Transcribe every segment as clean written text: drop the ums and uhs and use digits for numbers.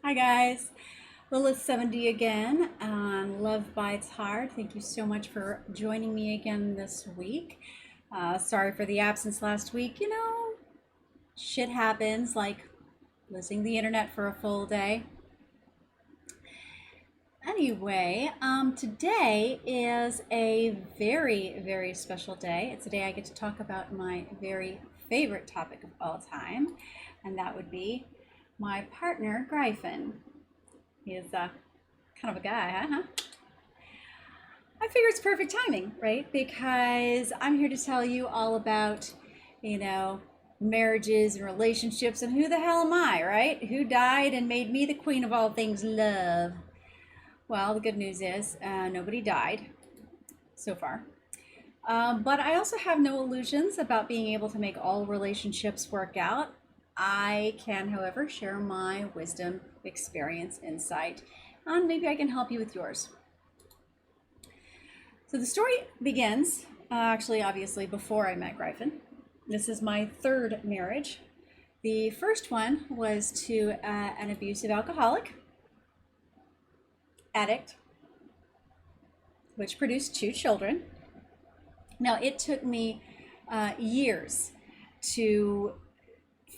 Hi guys, Lilith70 again on Love Bytes Hard. Thank you so much for joining me again this week. Sorry for the absence last week. You know, shit happens, like losing the internet for a full day. Anyway, today is a very, very special day. It's a day I get to talk about my very favorite topic of all time, and that would be my partner, Gryphon. He is kind of a guy, huh? I figure it's perfect timing, right? Because I'm here to tell you all about, marriages and relationships and who the hell am I, right? Who died and made me the queen of all things love? Well, the good news is nobody died so far. But I also have no illusions about being able to make all relationships work out. I can, however, share my wisdom, experience, insight, and maybe I can help you with yours. So the story begins, actually, obviously, before I met Gryphon. This is my third marriage. The first one was to an abusive alcoholic, addict, which produced 2 children. Now, it took me years to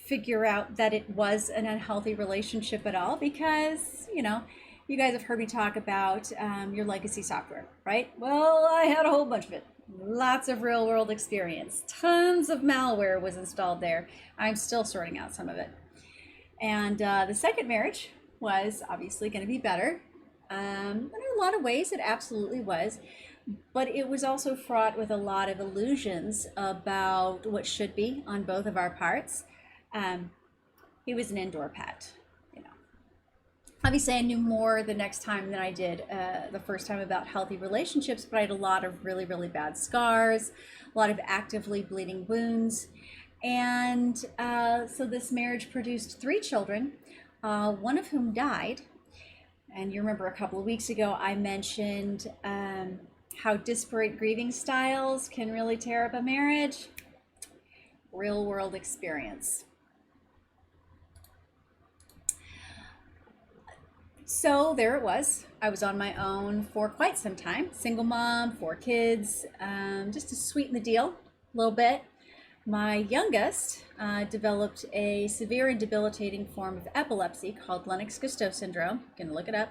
figure out that it was an unhealthy relationship at all because, you guys have heard me talk about your legacy software, right? Well, I had a whole bunch of it. Lots of real world experience. Tons of malware was installed there. I'm still sorting out some of it. And the second marriage was obviously going to be better. In a lot of ways, it absolutely was. But it was also fraught with a lot of illusions about what should be on both of our parts. He was an indoor pet, Obviously, I knew more the next time than I did the first time about healthy relationships, but I had a lot of really, really bad scars, a lot of actively bleeding wounds. And so this marriage produced 3 children, one of whom died. And you remember a couple of weeks ago, I mentioned how disparate grieving styles can really tear up a marriage. Real world experience. So there it was. I was on my own for quite some time. Single mom, 4 kids, just to sweeten the deal a little bit. My youngest developed a severe and debilitating form of epilepsy called Lennox-Gastaut syndrome. You can look it up.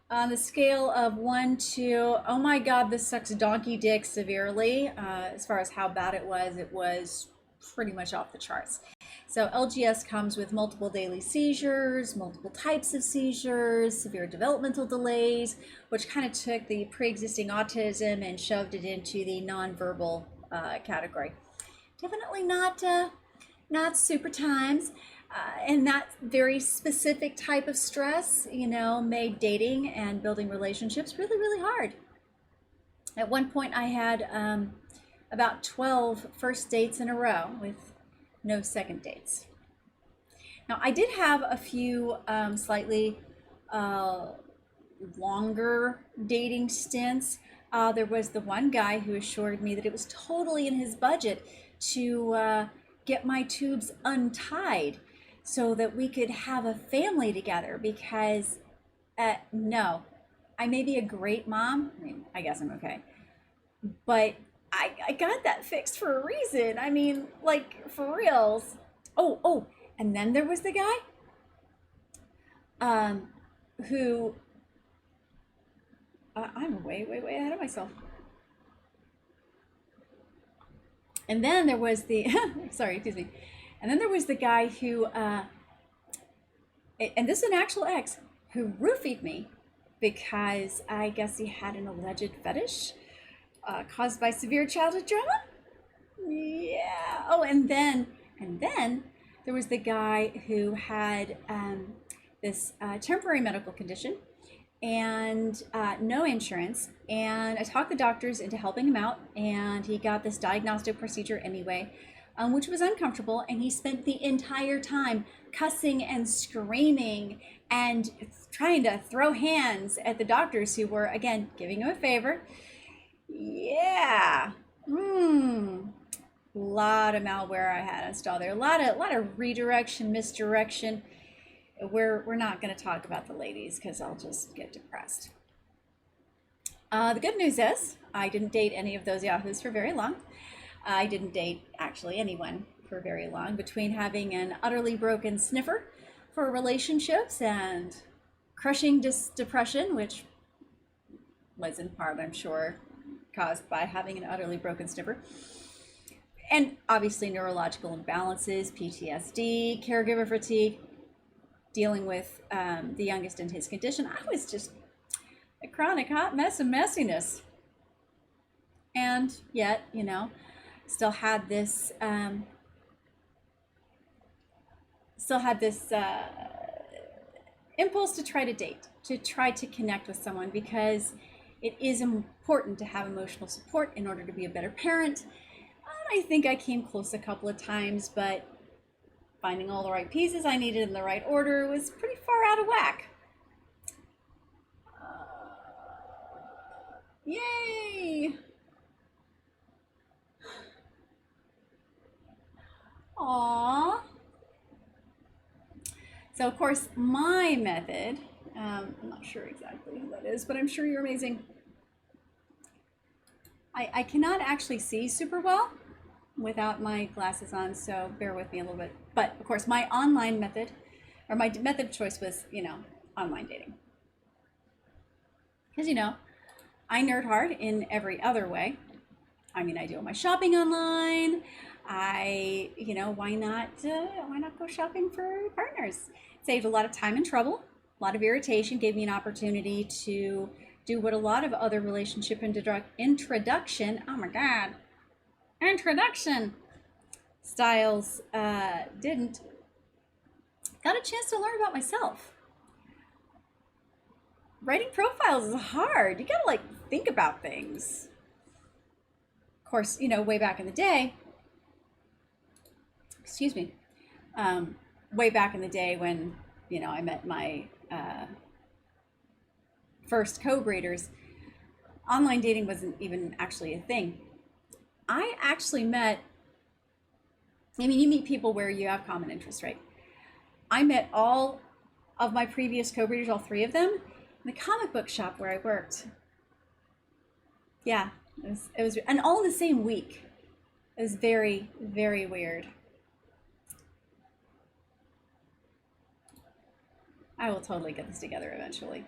On the scale of 1 to, oh my God, this sucks donkey dick severely. As far as how bad it was pretty much off the charts. So LGS comes with multiple daily seizures, multiple types of seizures, severe developmental delays, which kind of took the pre-existing autism and shoved it into the nonverbal category. Definitely not super times. And that very specific type of stress, made dating and building relationships really, really hard. At one point, I had about 12 first dates in a row with no second dates. Now, I did have a few slightly longer dating stints. There was the one guy who assured me that it was totally in his budget to get my tubes untied so that we could have a family together because, no, I may be a great mom. I mean, I guess I'm okay. But I got that fixed for a reason. I mean, like, for reals. Oh, and then there was the guy who, I'm way ahead of myself. And then there was the, sorry, excuse me. And then there was the guy who, and this is an actual ex, who roofied me because I guess he had an alleged fetish caused by severe childhood trauma. Yeah. Oh, and then there was the guy who had this temporary medical condition and no insurance. And I talked the doctors into helping him out, and he got this diagnostic procedure anyway, which was uncomfortable. And he spent the entire time cussing and screaming and trying to throw hands at the doctors who were, again, giving him a favor. Yeah. lot of malware I had installed there. A lot of redirection, misdirection. we're not going to talk about the ladies because I'll just get depressed. The good news is I didn't date any of those yahoos for very long. I didn't date actually anyone for very long, between having an utterly broken sniffer for relationships and crushing depression, which was in part, I'm sure, caused by having an utterly broken sniffer. And obviously neurological imbalances, PTSD, caregiver fatigue, dealing with the youngest in his condition. I was just a chronic hot mess of messiness. And yet, you know, still had this impulse to try to date, to try to connect with someone, because it is important to have emotional support in order to be a better parent. I think I came close a couple of times, but finding all the right pieces I needed in the right order was pretty far out of whack. Yay! Aww. So of course, my method, I'm not sure exactly who that is, but I'm sure you're amazing. I cannot actually see super well without my glasses on, so bear with me a little bit. But of course, my online method, or my method of choice was, you know, online dating. Because, you know, I nerd hard in every other way. I mean, I do all my shopping online. You know, why not go shopping for partners? Saved a lot of time and trouble, a lot of irritation, gave me an opportunity to do what a lot of other relationship introduction, oh my God, introduction styles didn't. Got a chance to learn about myself. Writing profiles is hard. You gotta like think about things. Of course, you know, way back in the day, excuse me, way back in the day when, you know, I met my first co-breeders, online dating wasn't even actually a thing. I actually met, I mean, you meet people where you have common interests, right? I met all of my previous co-breeders, all three of them, in the comic book shop where I worked. Yeah, it was, and all in the same week. It was very, very weird. I will totally get this together eventually.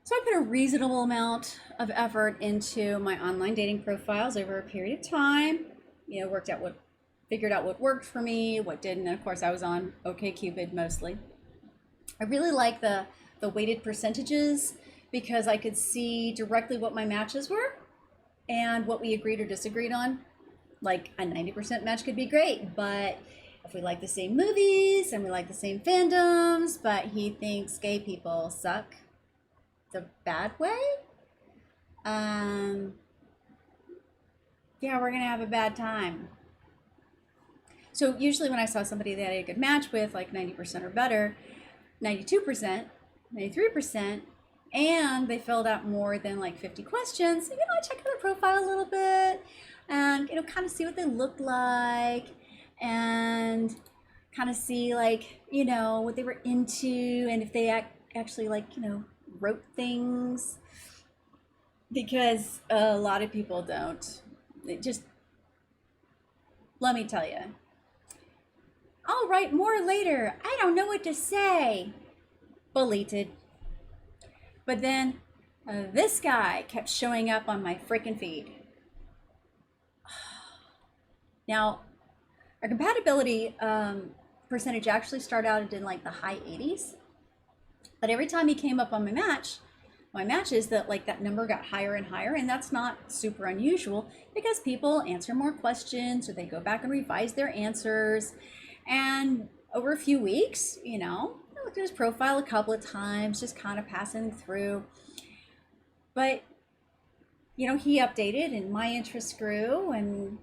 So I put a reasonable amount of effort into my online dating profiles over a period of time. You know, figured out what worked for me, what didn't. And of course, I was on OkCupid mostly. I really like the weighted percentages because I could see directly what my matches were and what we agreed or disagreed on. Like a 90% match could be great, but if we like the same movies and we like the same fandoms, but he thinks gay people suck the bad way, yeah, we're gonna have a bad time. So usually when I saw somebody that I had a good match with, like 90% or better, 92%, 93%, and they filled out more than like 50 questions, you know, I check out their profile a little bit and, you know, kind of see what they look like and kind of see like, you know, what they were into and if they actually like, you know, wrote things, because a lot of people don't. They just, let me tell you, I'll write more later, I don't know what to say, deleted. But then this guy kept showing up on my freaking feed. Now, our compatibility percentage actually started out in like the high 80s. But every time he came up on my matches, that number got higher and higher, and that's not super unusual because people answer more questions or they go back and revise their answers. And over a few weeks, you know, I looked at his profile a couple of times, just kind of passing through. But, you know, he updated and my interest grew, and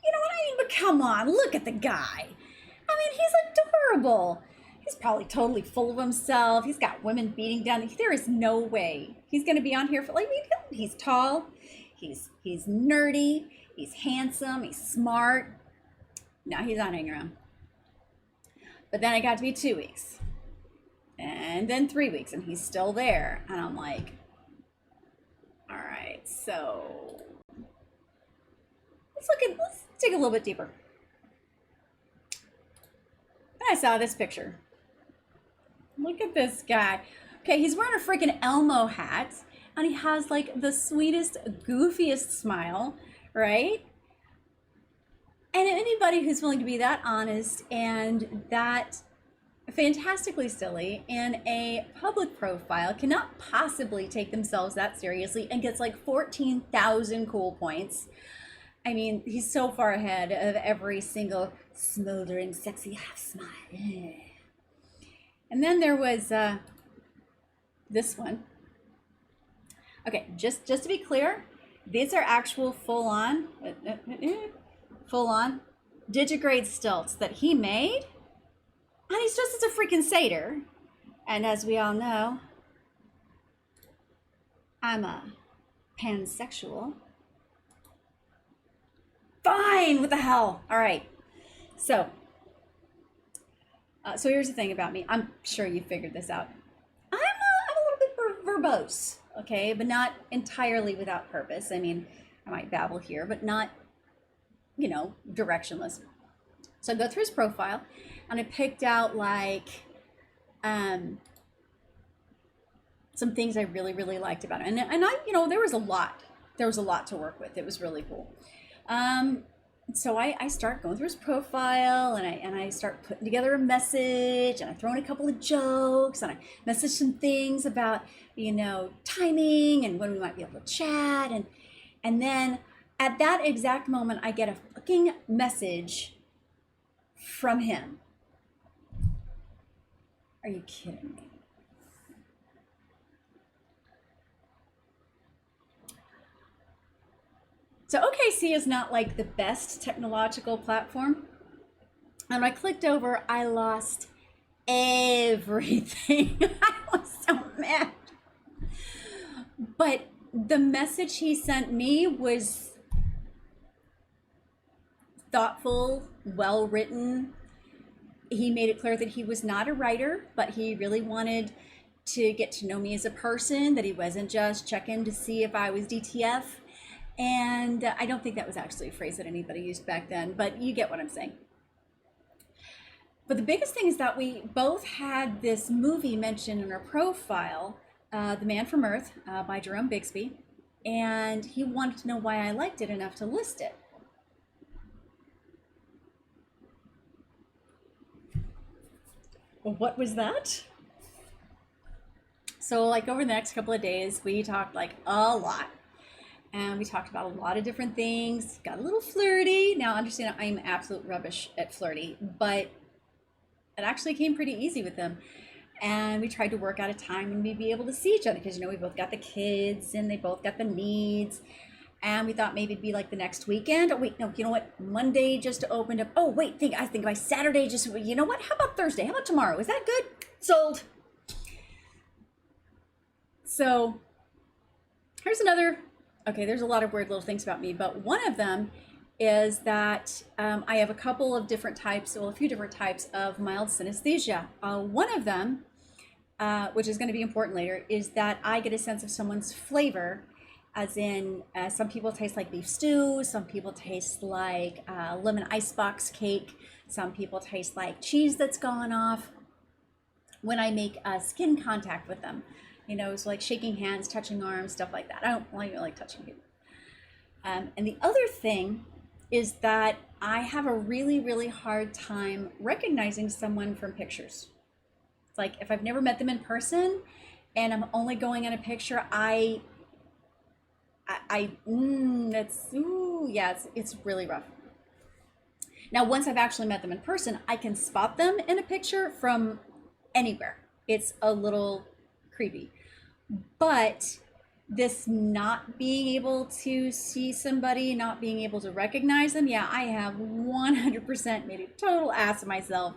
you know what I mean? But come on, look at the guy. I mean, he's adorable. He's probably totally full of himself. He's got women beating down. There is no way he's going to be on here for, like, he's tall, he's nerdy, he's handsome, he's smart. No, he's not hanging around. But then I got to be 2 weeks, and then 3 weeks, and he's still there. And I'm like, all right, so let's dig a little bit deeper. And I saw this picture. Look at this guy. Okay, he's wearing a freaking Elmo hat, and he has like the sweetest, goofiest smile, right? And anybody who's willing to be that honest and that fantastically silly in a public profile cannot possibly take themselves that seriously and gets like 14,000 cool points. I mean, he's so far ahead of every single smoldering, sexy half smile. And then there was this one. Okay, just to be clear, these are actual full-on digigrade stilts that he made, and he's just as a freaking satyr. And as we all know, I'm a pansexual. Fine, what the hell? All right, so here's the thing about me. I'm sure you figured this out. I'm a little bit verbose, okay, but not entirely without purpose. I mean, I might babble here, but not, you know, directionless. So I go through his profile, and I picked out like some things I really liked about him. And I, you know, there was a lot to work with. It was really cool. So I start going through his profile, and I start putting together a message, and I throw in a couple of jokes, and I message some things about, you know, timing and when we might be able to chat, and then at that exact moment I get a fucking message from him. Are you kidding me? So OKC is not like the best technological platform. And when I clicked over, I lost everything. I was so mad. But the message he sent me was thoughtful, well written. He made it clear that he was not a writer, but he really wanted to get to know me as a person, that he wasn't just checking to see if I was DTF. And I don't think that was actually a phrase that anybody used back then, but you get what I'm saying. But the biggest thing is that we both had this movie mentioned in our profile, The Man from Earth by Jerome Bixby, and he wanted to know why I liked it enough to list it. Well, what was that? So like over the next couple of days, we talked like a lot. And we talked about a lot of different things, got a little flirty. Now understand I'm absolute rubbish at flirty, but it actually came pretty easy with them. And we tried to work out a time when we'd be able to see each other, because, you know, we both got the kids and they both got the needs. And we thought maybe it'd be like the next weekend. Oh wait, no, you know what? Monday just opened up. Oh wait, I think by Saturday just, you know what? How about Thursday? How about tomorrow? Is that good? Sold. So here's another. Okay, there's a lot of weird little things about me, but one of them is that I have a couple of different types, well, a few different types of mild synesthesia. One of them, which is going to be important later, is that I get a sense of someone's flavor, as in some people taste like beef stew, some people taste like lemon icebox cake, some people taste like cheese that's gone off when I make skin contact with them. You know, it's like shaking hands, touching arms, stuff like that. I don't really like touching people. And the other thing is that I have a really hard time recognizing someone from pictures. It's like if I've never met them in person and I'm only going on a picture, it's really rough. Now, once I've actually met them in person, I can spot them in a picture from anywhere. It's a little creepy. But this not being able to see somebody, not being able to recognize them, yeah, I have 100% made a total ass of myself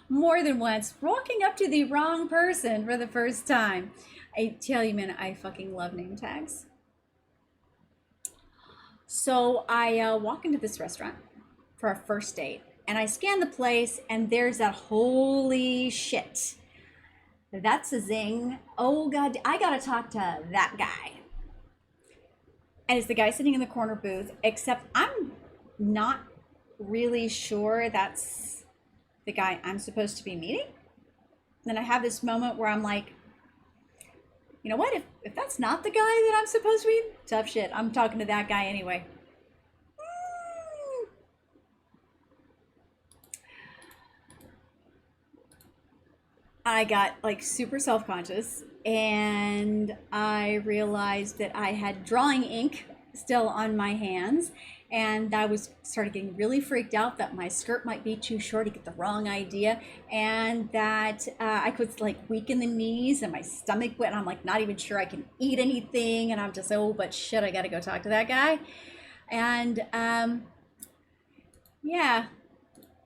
more than once, walking up to the wrong person for the first time. I tell you, man, I fucking love name tags. So I walk into this restaurant for our first date, and I scan the place, and there's that holy shit. That's a zing. Oh God, I gotta talk to that guy. And it's the guy sitting in the corner booth, except I'm not really sure that's the guy I'm supposed to be meeting. Then I have this moment where I'm like, you know what, if that's not the guy that I'm supposed to be, tough shit, I'm talking to that guy anyway. I got like super self-conscious, and I realized that I had drawing ink still on my hands, and I started getting really freaked out that my skirt might be too short to get the wrong idea, and that I could like weaken the knees and my stomach went, and I'm like not even sure I can eat anything, and I'm just, oh, but shit, I gotta go talk to that guy. And yeah,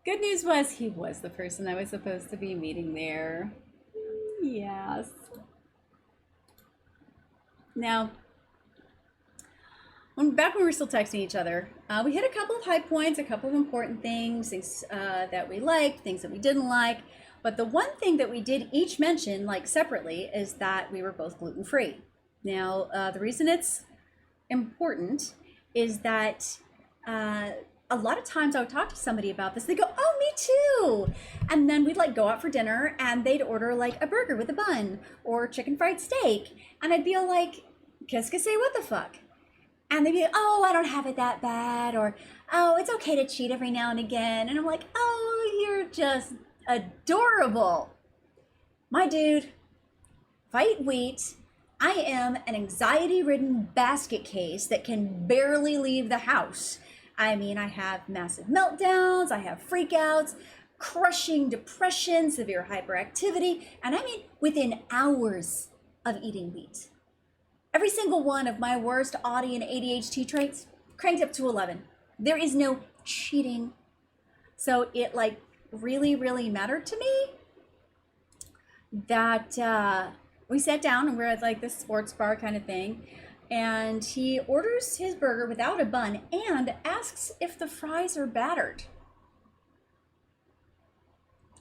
good news was he was the person I was supposed to be meeting there. Yes. Now, back when we were still texting each other, we hit a couple of high points, a couple of important things that we liked, things that we didn't like. But the one thing that we did each mention, like separately, is that we were both gluten-free. Now, the reason it's important is that a lot of times I would talk to somebody about this. They go, oh, me too. And then we'd like go out for dinner, and they'd order like a burger with a bun or chicken fried steak. And I'd be all like, qu'est-ce que c'est, what the fuck? And they'd be like, oh, I don't have it that bad. Or, oh, it's okay to cheat every now and again. And I'm like, oh, you're just adorable. My dude, if I eat wheat, I am an anxiety-ridden basket case that can barely leave the house. I mean, I have massive meltdowns, I have freakouts, crushing depression, severe hyperactivity, and I mean within hours of eating wheat. Every single one of my worst Audi and ADHD traits cranked up to 11. There is no cheating. So it like really, really mattered to me that we sat down and we're at like this sports bar kind of thing. And he orders his burger without a bun and asks if the fries are battered.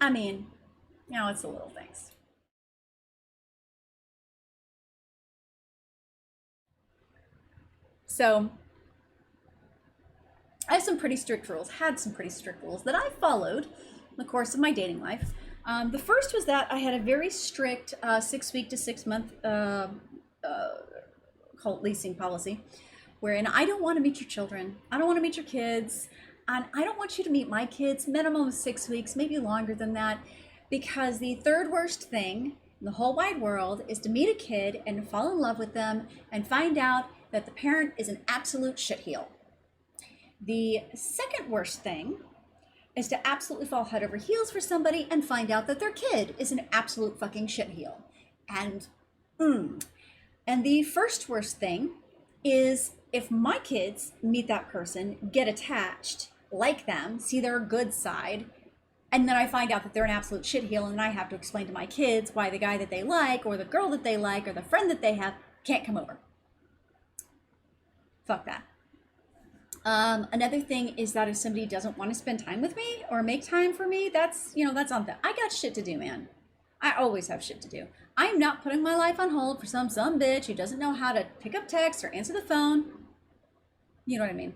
I mean, you know, it's the little things. So I have some pretty strict rules, had some pretty strict rules that I followed in the course of my dating life. The first was that I had a very strict 6 week to 6 month called leasing policy, wherein I don't want to meet your children. I don't want to meet your kids. And I don't want you to meet my kids, minimum of 6 weeks, maybe longer than that, because the third worst thing in the whole wide world is to meet a kid and fall in love with them and find out that the parent is an absolute shitheel. The second worst thing is to absolutely fall head over heels for somebody and find out that their kid is an absolute fucking shitheel. And the first worst thing is if my kids meet that person, get attached, like them, see their good side, and then I find out that they're an absolute shitheel, and I have to explain to my kids why the guy that they like, or the girl that they like, or the friend that they have can't come over. Fuck that. Another thing is that if somebody doesn't want to spend time with me or make time for me, that's on them. I got shit to do, man. I always have shit to do. I'm not putting my life on hold for some bitch who doesn't know how to pick up text or answer the phone. You know what I mean?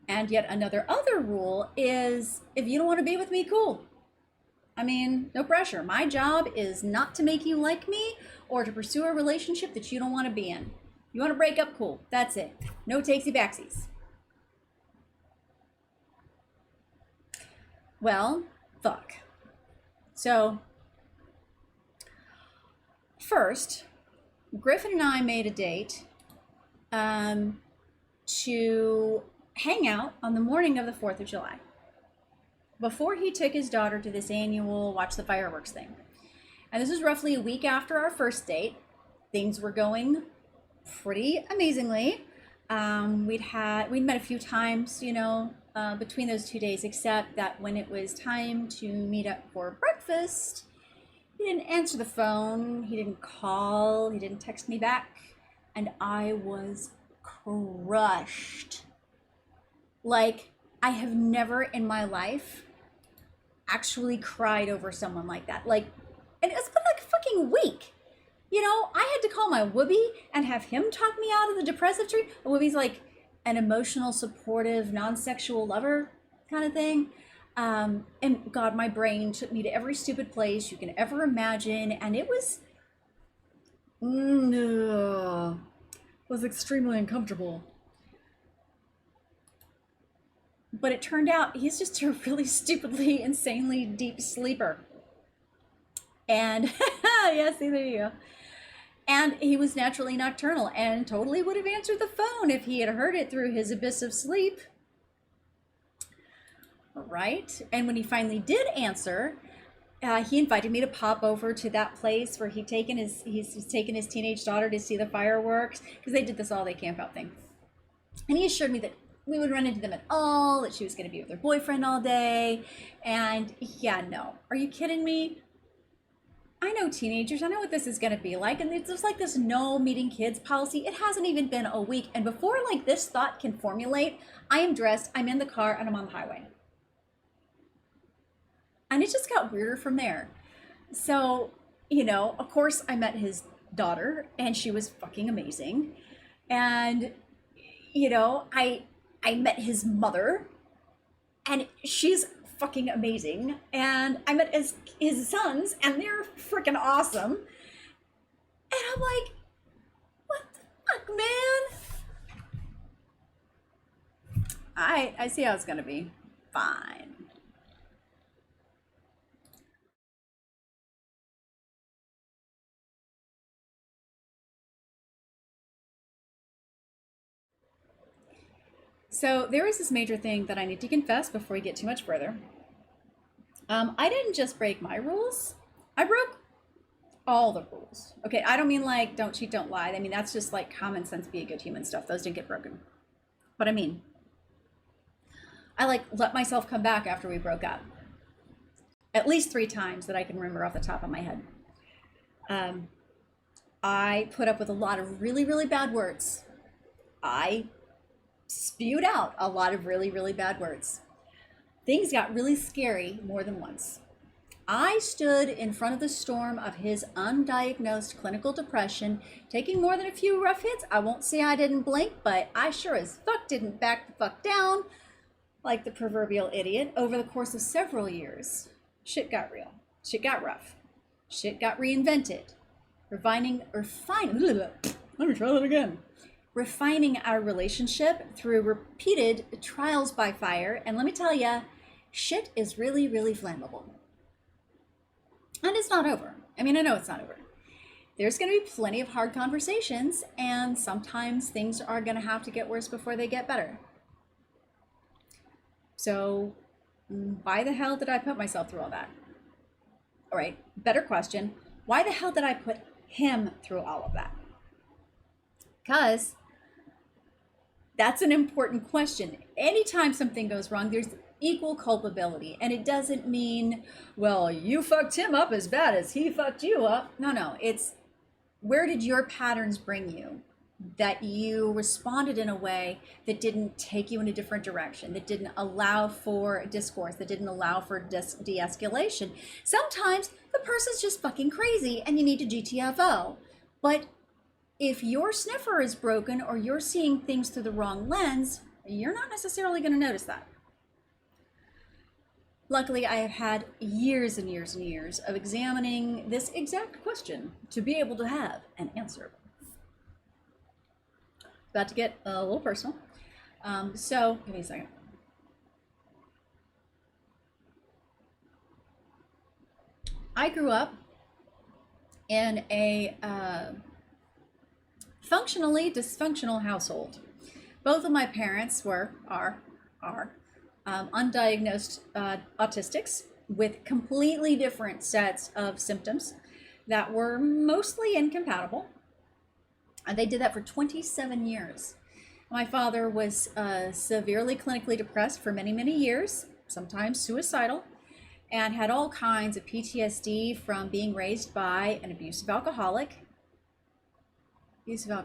And yet another other rule is if you don't want to be with me, cool. I mean, no pressure. My job is not to make you like me or to pursue a relationship that you don't want to be in. You want to break up, cool. That's it. No takesy backsies. Well, fuck. So, first, Griffin and I made a date to hang out on the morning of the 4th of July before he took his daughter to this annual watch the fireworks thing. And this was roughly a week after our first date. Things were going pretty amazingly. We'd met a few times, you know, between those 2 days, except that when it was time to meet up for breakfast, he didn't answer the phone, he didn't call, he didn't text me back, and I was crushed. Like, I have never in my life actually cried over someone like that. Like, and it's been like a fucking week. You know, I had to call my whoopee and have him talk me out of the depressive tree. Whoopie's like an emotional, supportive, non-sexual lover kind of thing. And God, my brain took me to every stupid place you can ever imagine, and it was extremely uncomfortable. But it turned out he's just a really stupidly, insanely deep sleeper. And yeah, see, there you go. And he was naturally nocturnal and totally would have answered the phone if he had heard it through his abyss of sleep. Right? And when he finally did answer, he invited me to pop over to that place where he's taken his teenage daughter to see the fireworks, because they did this all-day camp out thing. And he assured me that we would run into them at all, that she was going to be with her boyfriend all day. And yeah, no. Are you kidding me? I know teenagers, I know what this is going to be like, and it's just like this no meeting kids policy. It hasn't even been a week, and before like this thought can formulate, I am dressed, I'm in the car, and I'm on the highway. And it just got weirder from there. So, you know, of course I met his daughter, and she was fucking amazing. And, you know, I met his mother, and she's fucking amazing. And I met his sons, and they're freaking awesome. And I'm like, what the fuck, man? I see how it's gonna be. Fine. So there is this major thing that I need to confess before we get too much further. I didn't just break my rules. I broke all the rules. Okay, I don't mean like don't cheat, don't lie. I mean, that's just like common sense, be a good human stuff. Those didn't get broken. But I mean, I like let myself come back after we broke up. At least 3 times that I can remember off the top of my head. I put up with a lot of really, really bad words. I spewed out a lot of really, really bad words. Things got really scary more than once. I stood in front of the storm of his undiagnosed clinical depression, taking more than a few rough hits. I won't say I didn't blink, but I sure as fuck didn't back the fuck down like the proverbial idiot. Over the course of several years, shit got real. Shit got rough. Shit got reinvented. Let me try that again. Refining our relationship through repeated trials by fire. And let me tell you, shit is really, really flammable. And it's not over. I mean, I know it's not over. There's going to be plenty of hard conversations, and sometimes things are going to have to get worse before they get better. So why the hell did I put myself through all that? All right, better question. Why the hell did I put him through all of that? Because that's an important question. Anytime something goes wrong, there's equal culpability. And it doesn't mean, well, you fucked him up as bad as he fucked you up. No, it's where did your patterns bring you that you responded in a way that didn't take you in a different direction, that didn't allow for discourse, that didn't allow for de-escalation. Sometimes the person's just fucking crazy and you need to GTFO. But if your sniffer is broken or you're seeing things through the wrong lens, you're not necessarily going to notice that. Luckily, I have had years and years and years of examining this exact question to be able to have an answer. About to get a little personal. So, give me a second. I grew up in a functionally dysfunctional household. Both of my parents are undiagnosed autistics with completely different sets of symptoms that were mostly incompatible. And they did that for 27 years. My father was severely clinically depressed for many, many years, sometimes suicidal, and had all kinds of PTSD from being raised by an abusive alcoholic. Did I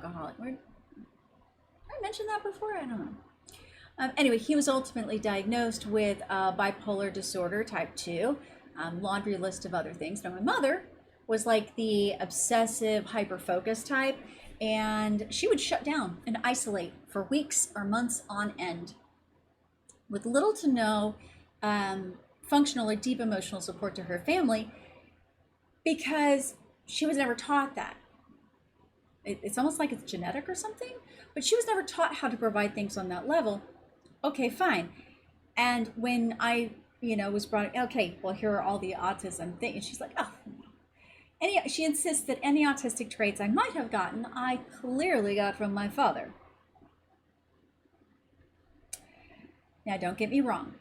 mention that before? I don't know. Anyway, he was ultimately diagnosed with bipolar disorder type 2, laundry list of other things. Now, my mother was like the obsessive, hyper-focused type, and she would shut down and isolate for weeks or months on end with little to no functional or deep emotional support to her family because she was never taught that. It's almost like it's genetic or something, but she was never taught how to provide things on that level. Okay, fine. And when I, was brought, okay, well, here are all the autism things. And she's like, oh, she insists that any autistic traits I might have gotten, I clearly got from my father. Now, don't get me wrong.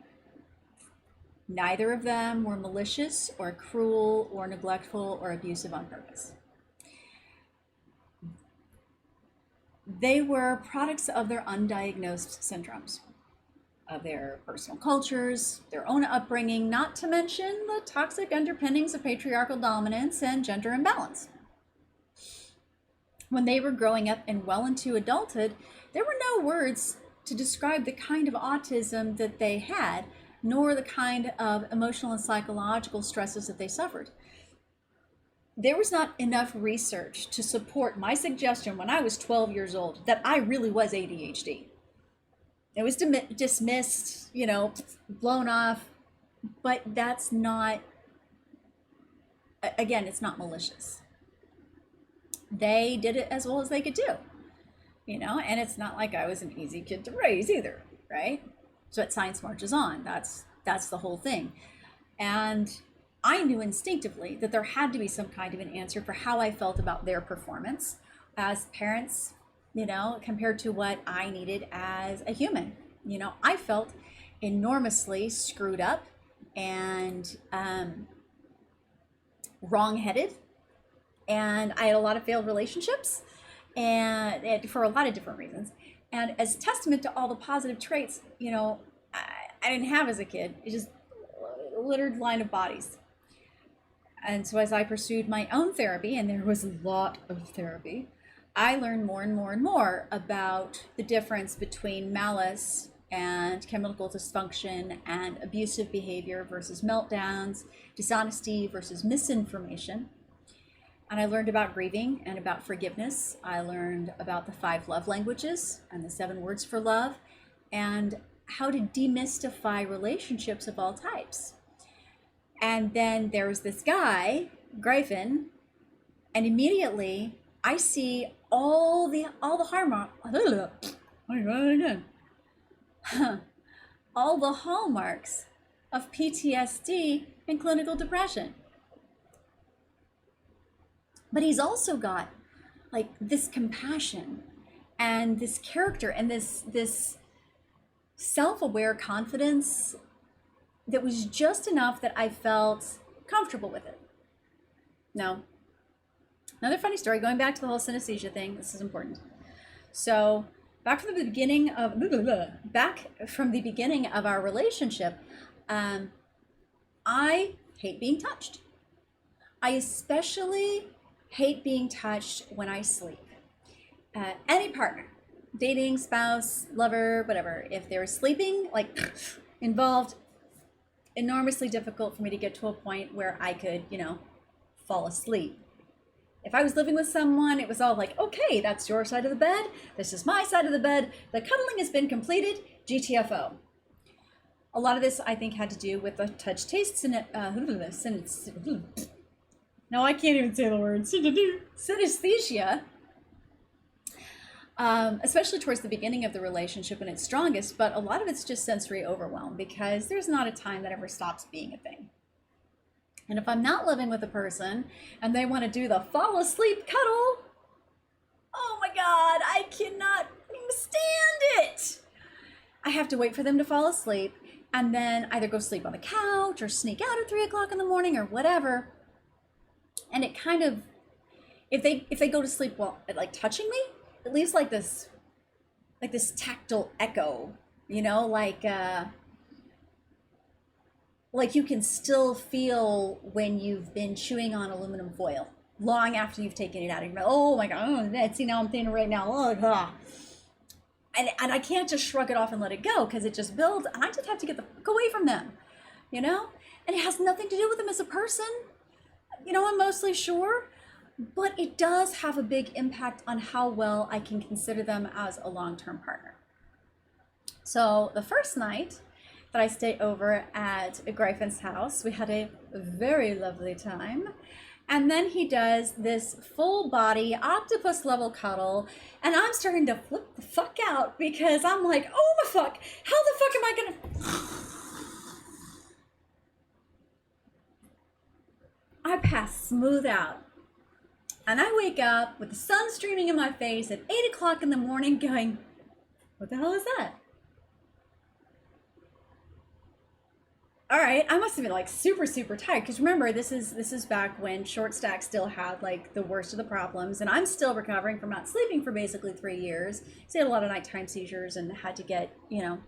Neither of them were malicious or cruel or neglectful or abusive on purpose. They were products of their undiagnosed syndromes, of their personal cultures, their own upbringing, not to mention the toxic underpinnings of patriarchal dominance and gender imbalance. When they were growing up and well into adulthood, there were no words to describe the kind of autism that they had, nor the kind of emotional and psychological stresses that they suffered. There was not enough research to support my suggestion when I was 12 years old that I really was ADHD. It was dismissed, blown off, but that's not, again, it's not malicious. They did it as well as they could do, and it's not like I was an easy kid to raise either, right? So that science marches on. That's the whole thing. And I knew instinctively that there had to be some kind of an answer for how I felt about their performance as parents, compared to what I needed as a human. I felt enormously screwed up and wrong-headed, and I had a lot of failed relationships, and for a lot of different reasons. And as testament to all the positive traits, I didn't have as a kid, it just littered line of bodies. And so as I pursued my own therapy, and there was a lot of therapy, I learned more and more and more about the difference between malice and chemical dysfunction and abusive behavior versus meltdowns, dishonesty versus misinformation. And I learned about grieving and about forgiveness. I learned about the 5 love languages and the 7 words for love, and how to demystify relationships of all types. And then there's this guy, StGryphon, and immediately I see all the all the hallmarks of PTSD and clinical depression. But he's also got like this compassion and this character and this self-aware confidence that was just enough that I felt comfortable with it. Now, another funny story, going back to the whole synesthesia thing, this is important. So back from the beginning of our relationship, I hate being touched. I especially hate being touched when I sleep. Any partner, dating, spouse, lover, whatever, if they're sleeping, involved, enormously difficult for me to get to a point where I could, fall asleep. If I was living with someone, it was all like, okay, that's your side of the bed. This is my side of the bed. The cuddling has been completed. GTFO. A lot of this, I think, had to do with the touch taste no, I can't even say the word. Synesthesia. Especially towards the beginning of the relationship when it's strongest, but a lot of it's just sensory overwhelm because there's not a time that ever stops being a thing. And if I'm not living with a person and they want to do the fall asleep cuddle, oh my God, I cannot stand it. I have to wait for them to fall asleep and then either go sleep on the couch or sneak out at 3 o'clock in the morning or whatever. And it kind of, if they go to sleep while touching me, it leaves like this tactile echo, you know, like you can still feel when you've been chewing on aluminum foil long after you've taken it out of your mouth. Oh my God, oh, that's, you know, I'm thinking right now, oh God. And I can't just shrug it off and let it go because it just builds. I just have to get the fuck away from them, you know? And it has nothing to do with them as a person. You know, I'm mostly sure, but it does have a big impact on how well I can consider them as a long-term partner. So the first night that I stayed over at Gryphon's house, we had a very lovely time. And then he does this full body octopus level cuddle, and I'm starting to flip the fuck out because I'm like, oh my fuck, how the fuck am I gonna... I pass smooth out. And I wake up with the sun streaming in my face at 8 o'clock in the morning going, what the hell is that? All right, I must have been like super tired because remember this is back when short stack still had like the worst of the problems, and I'm still recovering from not sleeping for basically 3 years. So I had a lot of nighttime seizures and had to get, you know,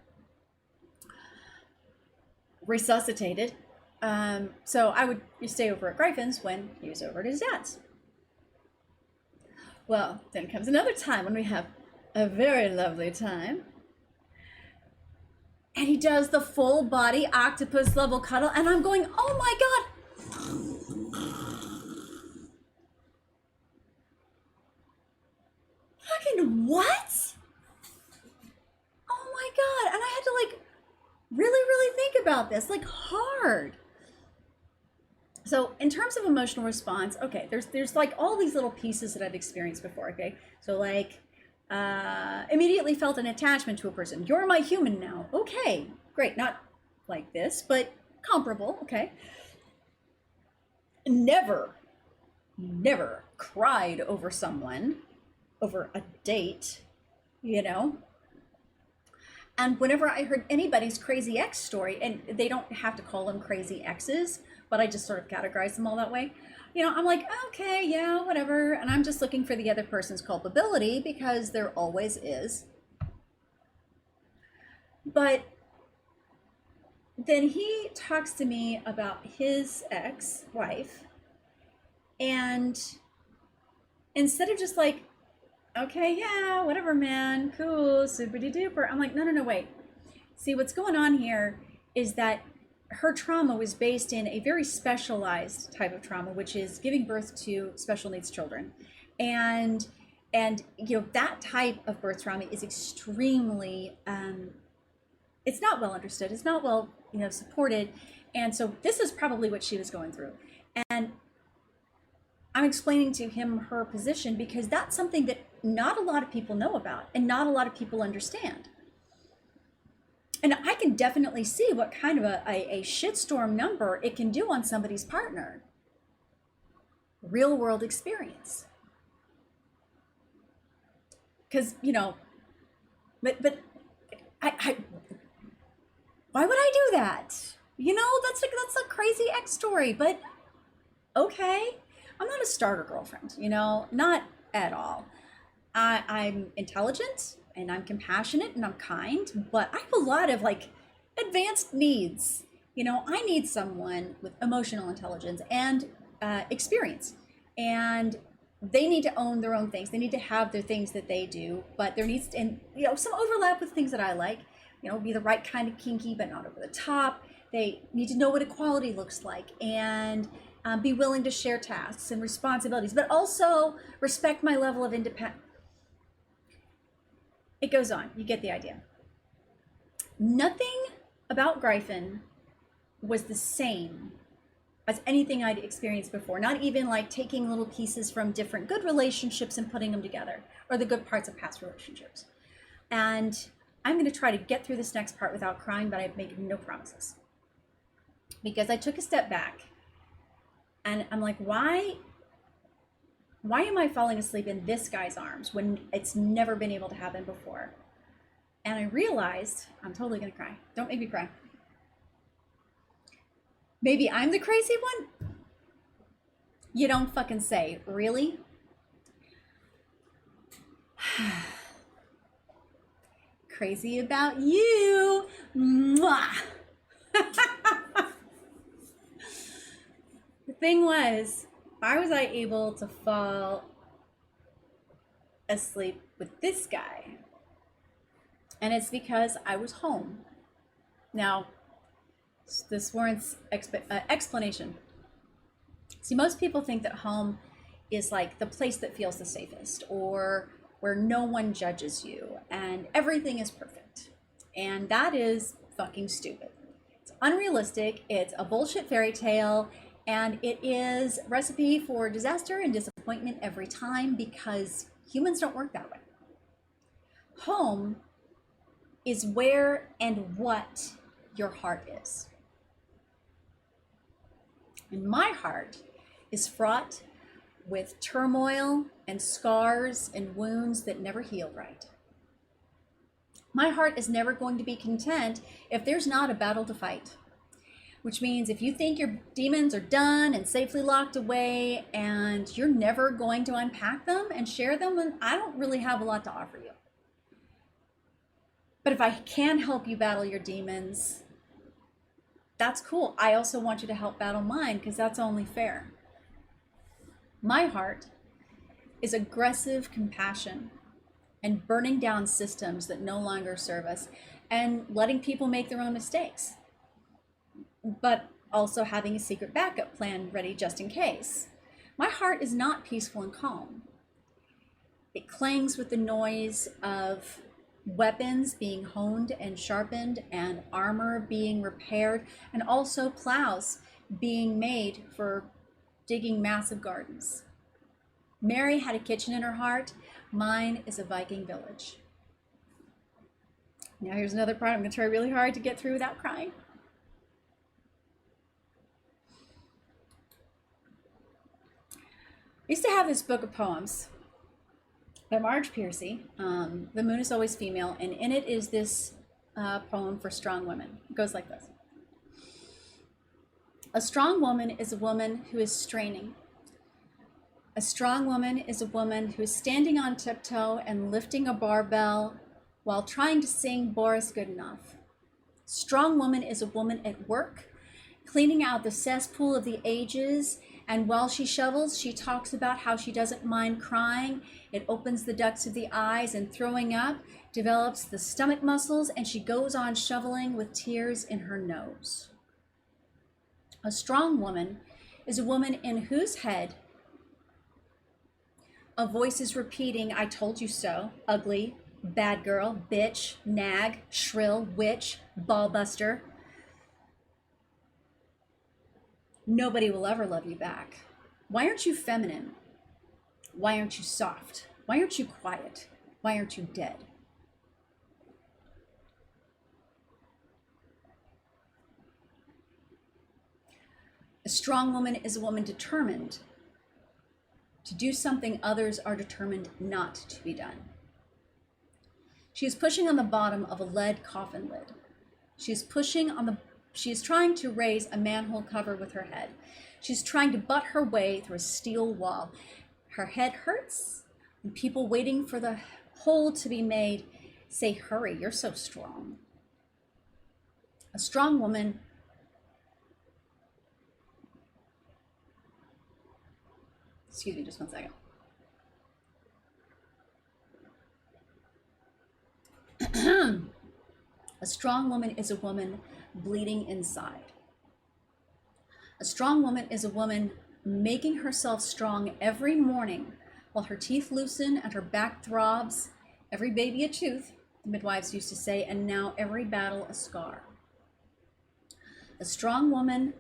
resuscitated. So I would stay over at Gryphon's when he was over at his dad's. Well, then comes another time when we have a very lovely time. And he does the full body octopus level cuddle, and I'm going, oh my God. Fucking what? Oh my God. And I had to like really think about this, like hard. So in terms of emotional response, okay, there's like all these little pieces that I've experienced before, okay? So like, immediately felt an attachment to a person. You're my human now. Okay, great. Not like this, but comparable. Okay. Never cried over someone, over a date, you know? And whenever I heard anybody's crazy ex story, and they don't have to call them crazy exes, but I just sort of categorize them all that way. You know, I'm like, okay, yeah, whatever. And I'm just looking for the other person's culpability because there always is. But then he talks to me about his ex-wife. And instead of just like, okay, yeah, whatever, man, cool, super duper. I'm like, no, wait. See, what's going on here is that her trauma was based in a very specialized type of trauma, which is giving birth to special needs children. And you know, that type of birth trauma is extremely, it's not well understood. It's not well, you know, supported. And so this is probably what she was going through. And I'm explaining to him her position because that's something that not a lot of people know about and not a lot of people understand. And I can definitely see what kind of a shitstorm number it can do on somebody's partner. Real world experience. Because, you know, but I why would I do that? You know, that's a crazy ex story, but okay. I'm not a starter girlfriend, you know, not at all. I'm intelligent and I'm compassionate and I'm kind, but I have a lot of like advanced needs. You know, I need someone with emotional intelligence and experience, and they need to own their own things. They need to have their things that they do, but there needs to, and you know, some overlap with things that I like, you know, be the right kind of kinky, but not over the top. They need to know what equality looks like and be willing to share tasks and responsibilities, but also respect my level of independence. It goes on, you get the idea. Nothing about Gryphon was the same as anything I'd experienced before, not even like taking little pieces from different good relationships and putting them together, or the good parts of past relationships. And I'm gonna try to get through this next part without crying, but I make no promises. Because I took a step back and I'm like, why am I falling asleep in this guy's arms when it's never been able to happen before? And I realized, I'm totally gonna cry. Don't make me cry. Maybe I'm the crazy one? You don't fucking say, really? crazy about you. Mwah. The thing was, why was I able to fall asleep with this guy? And it's because I was home. Now, this warrants explanation. See, most people think that home is like the place that feels the safest, or where no one judges you and everything is perfect. And that is fucking stupid. It's unrealistic, it's a bullshit fairy tale, and it is a recipe for disaster and disappointment every time, because humans don't work that way. Home is where and what your heart is. And my heart is fraught with turmoil and scars and wounds that never heal right. My heart is never going to be content if there's not a battle to fight. Which means if you think your demons are done and safely locked away and you're never going to unpack them and share them, then I don't really have a lot to offer you. But if I can help you battle your demons, that's cool. I also want you to help battle mine, because that's only fair. My heart is aggressive compassion and burning down systems that no longer serve us and letting people make their own mistakes, but also having a secret backup plan ready just in case. My heart is not peaceful and calm. It clangs with the noise of weapons being honed and sharpened, and armor being repaired, and also plows being made for digging massive gardens. Mary had a kitchen in her heart. Mine is a Viking village. Now here's another part I'm going to try really hard to get through without crying. I used to have this book of poems by Marge Piercy, The Moon is Always Female, and in it is this poem for strong women. It goes like this. A strong woman is a woman who is straining. A strong woman is a woman who is standing on tiptoe and lifting a barbell while trying to sing Boris Goodenough. Strong woman is a woman at work, cleaning out the cesspool of the ages, and while she shovels, she talks about how she doesn't mind crying. It opens the ducts of the eyes, and throwing up develops the stomach muscles, and she goes on shoveling with tears in her nose. A strong woman is a woman in whose head a voice is repeating, I told you so, ugly, bad girl, bitch, nag, shrill, witch, ballbuster. Nobody will ever love you back. Why aren't you feminine? Why aren't you soft? Why aren't you quiet? Why aren't you dead? A strong woman is a woman determined to do something others are determined not to be done. She is pushing on the bottom of a lead coffin lid. She is trying to raise a manhole cover with her head. She's trying to butt her way through a steel wall. Her head hurts, and people waiting for the hole to be made say, hurry, you're so strong. A strong woman excuse me, just one second. A strong woman is a woman bleeding inside. A strong woman is a woman making herself strong every morning while her teeth loosen and her back throbs, every baby a tooth, the midwives used to say, and now every battle a scar. A strong woman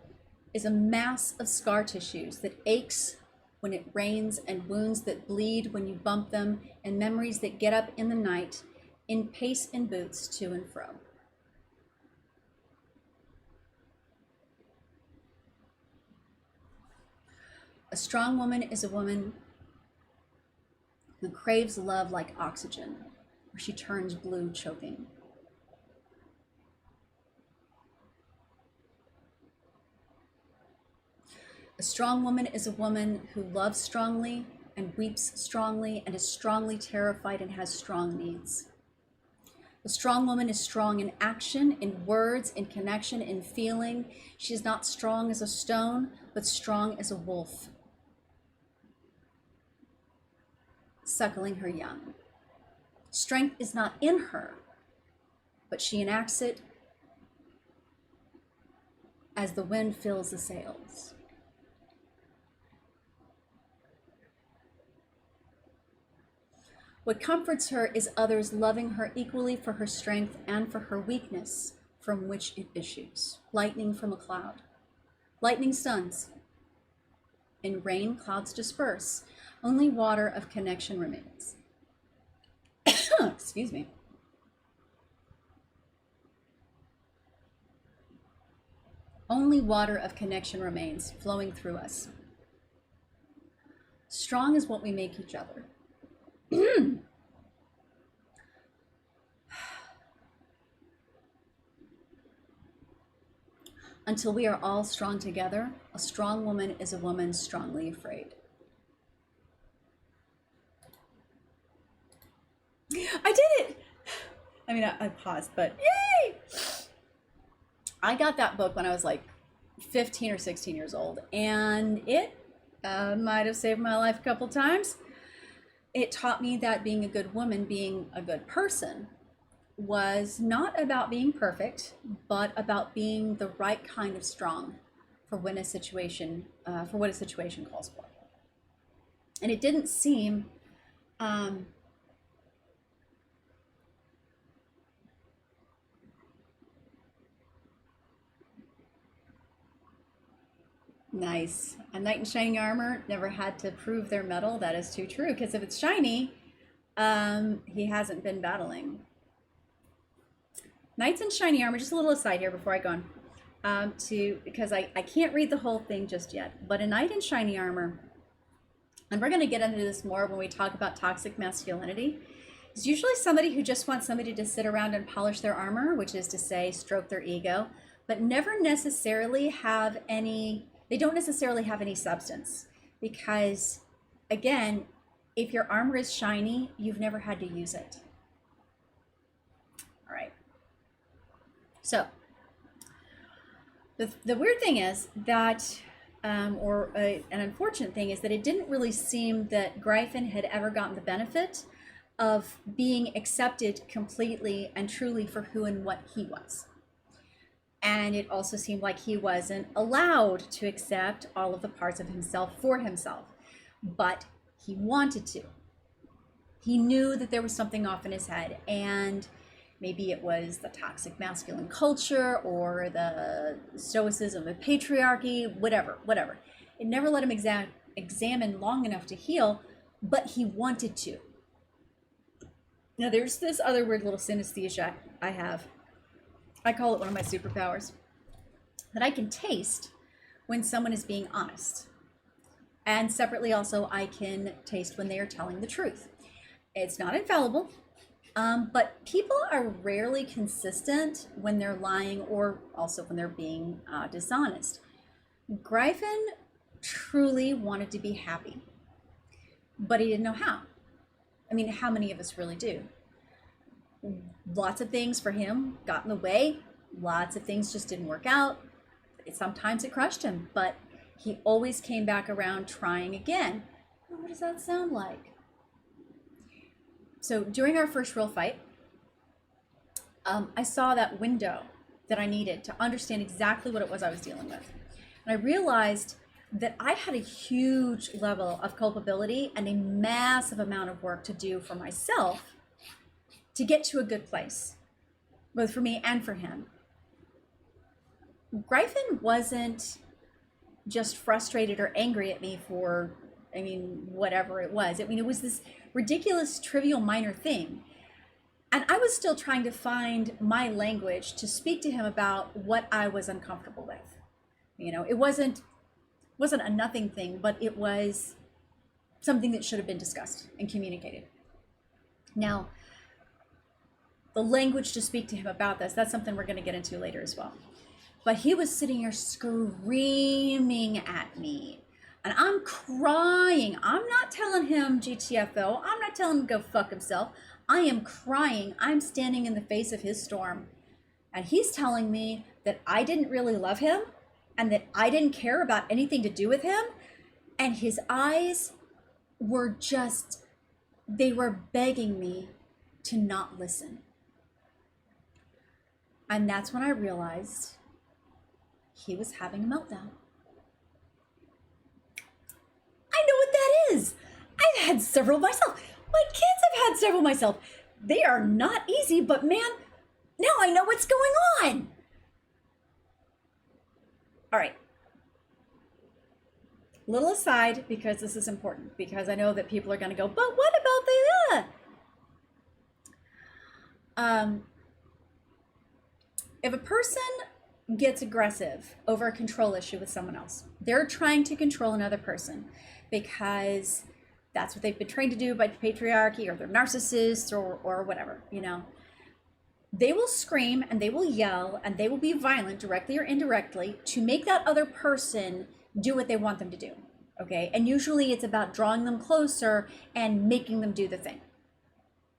is a mass of scar tissues that aches when it rains, and wounds that bleed when you bump them, and memories that get up in the night in pace and boots to and fro. A strong woman is a woman who craves love like oxygen, where she turns blue choking. A strong woman is a woman who loves strongly and weeps strongly and is strongly terrified and has strong needs. A strong woman is strong in action, in words, in connection, in feeling. She is not strong as a stone, but strong as a wolf, suckling her young. Strength is not in her, but she enacts it as the wind fills the sails. What comforts her is others loving her equally for her strength and for her weakness from which it issues. Lightning from a cloud. Lightning stuns. In rain, clouds disperse. Only water of connection remains. Excuse me. Only water of connection remains, flowing through us. Strong is what we make each other. Until we are all strong together, a strong woman is a woman strongly afraid. I did it! I mean, I paused, but yay! I got that book when I was like 15 or 16 years old, and it might have saved my life a couple times. It taught me that being a good woman, being a good person, was not about being perfect, but about being the right kind of strong for when a situation, for what a situation calls for. And it didn't seem nice. A knight in shining armor never had to prove their mettle. That is too true, because if it's shiny, he hasn't been battling. Knights in shiny armor, just a little aside here before I go on, because I can't read the whole thing just yet, but a knight in shiny armor, and we're going to get into this more when we talk about toxic masculinity, is usually somebody who just wants somebody to sit around and polish their armor, which is to say stroke their ego, but never necessarily have any, they don't necessarily have any substance, because again, if your armor is shiny, you've never had to use it. All right. So the weird thing is that, an unfortunate thing is that it didn't really seem that Gryphon had ever gotten the benefit of being accepted completely and truly for who and what he was. And it also seemed like he wasn't allowed to accept all of the parts of himself for himself, but he wanted to. He knew that there was something off in his head, and maybe it was the toxic masculine culture or the stoicism of patriarchy, whatever. It never let him examine long enough to heal, but he wanted to. Now there's this other weird little synesthesia I have. I call it one of my superpowers, that I can taste when someone is being honest. And separately also, I can taste when they are telling the truth. It's not infallible. But people are rarely consistent when they're lying or also when they're being dishonest. Gryphon truly wanted to be happy, but he didn't know how. I mean, how many of us really do? Lots of things for him got in the way. Lots of things just didn't work out. Sometimes it crushed him, but he always came back around trying again. What does that sound like? So during our first real fight, I saw that window that I needed to understand exactly what it was I was dealing with. And I realized that I had a huge level of culpability and a massive amount of work to do for myself to get to a good place, both for me and for him. Gryphon wasn't just frustrated or angry at me for, whatever it was. It was this ridiculous, trivial, minor thing. And I was still trying to find my language to speak to him about what I was uncomfortable with. It wasn't a nothing thing, but it was something that should have been discussed and communicated. Now, the language to speak to him about this, that's something we're going to get into later as well. But he was sitting here screaming at me And I'm crying. I'm not telling him GTFO. I'm not telling him to go fuck himself. I am crying. I'm standing in the face of his storm. And he's telling me that I didn't really love him and that I didn't care about anything to do with him. And his eyes were just, they were begging me to not listen. And that's when I realized he was having a meltdown. I know what that is. I've had several myself. My kids have had several myself. They are not easy, but man, now I know what's going on. All right. Little aside, because this is important, because I know that people are going to go, but what about the, if a person gets aggressive over a control issue with someone else, they're trying to control another person because that's what they've been trained to do by the patriarchy, or they're narcissists, or whatever, you know. They will scream and they will yell and they will be violent, directly or indirectly, to make that other person do what they want them to do, okay? And usually it's about drawing them closer and making them do the thing,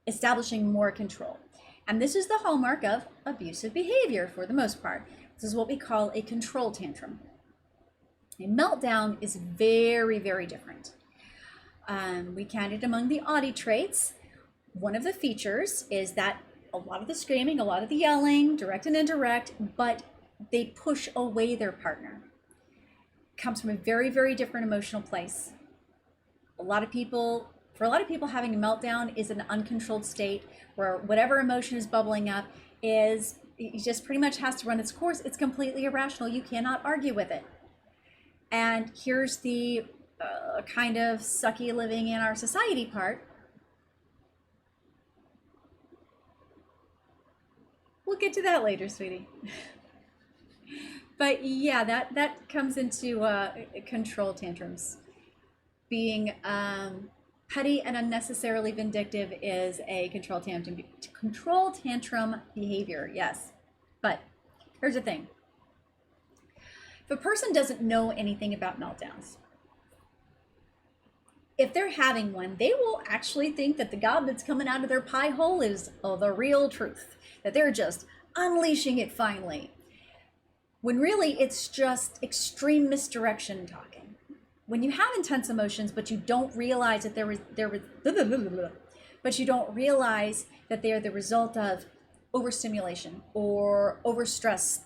establishing more control. And this is the hallmark of abusive behavior for the most part. This is what we call a control tantrum. A meltdown is very, very different. We counted among the Audi traits. One of the features is that a lot of the screaming, a lot of the yelling, direct and indirect, but they push away their partner. Comes from a very, very different emotional place. For a lot of people, having a meltdown is an uncontrolled state where whatever emotion is bubbling up is, it just pretty much has to run its course. It's completely irrational. You cannot argue with it. And here's the kind of sucky living in our society part. We'll get to that later, sweetie. But yeah, that comes into control tantrums. Being petty and unnecessarily vindictive is a control tantrum behavior, yes. But here's the thing. If a person doesn't know anything about meltdowns, if they're having one, they will actually think that the gob that's coming out of their pie hole is the real truth, that they're just unleashing it finally. When really it's just extreme misdirection talking. When you have intense emotions, but you don't realize that but you don't realize that they're the result of overstimulation or overstress,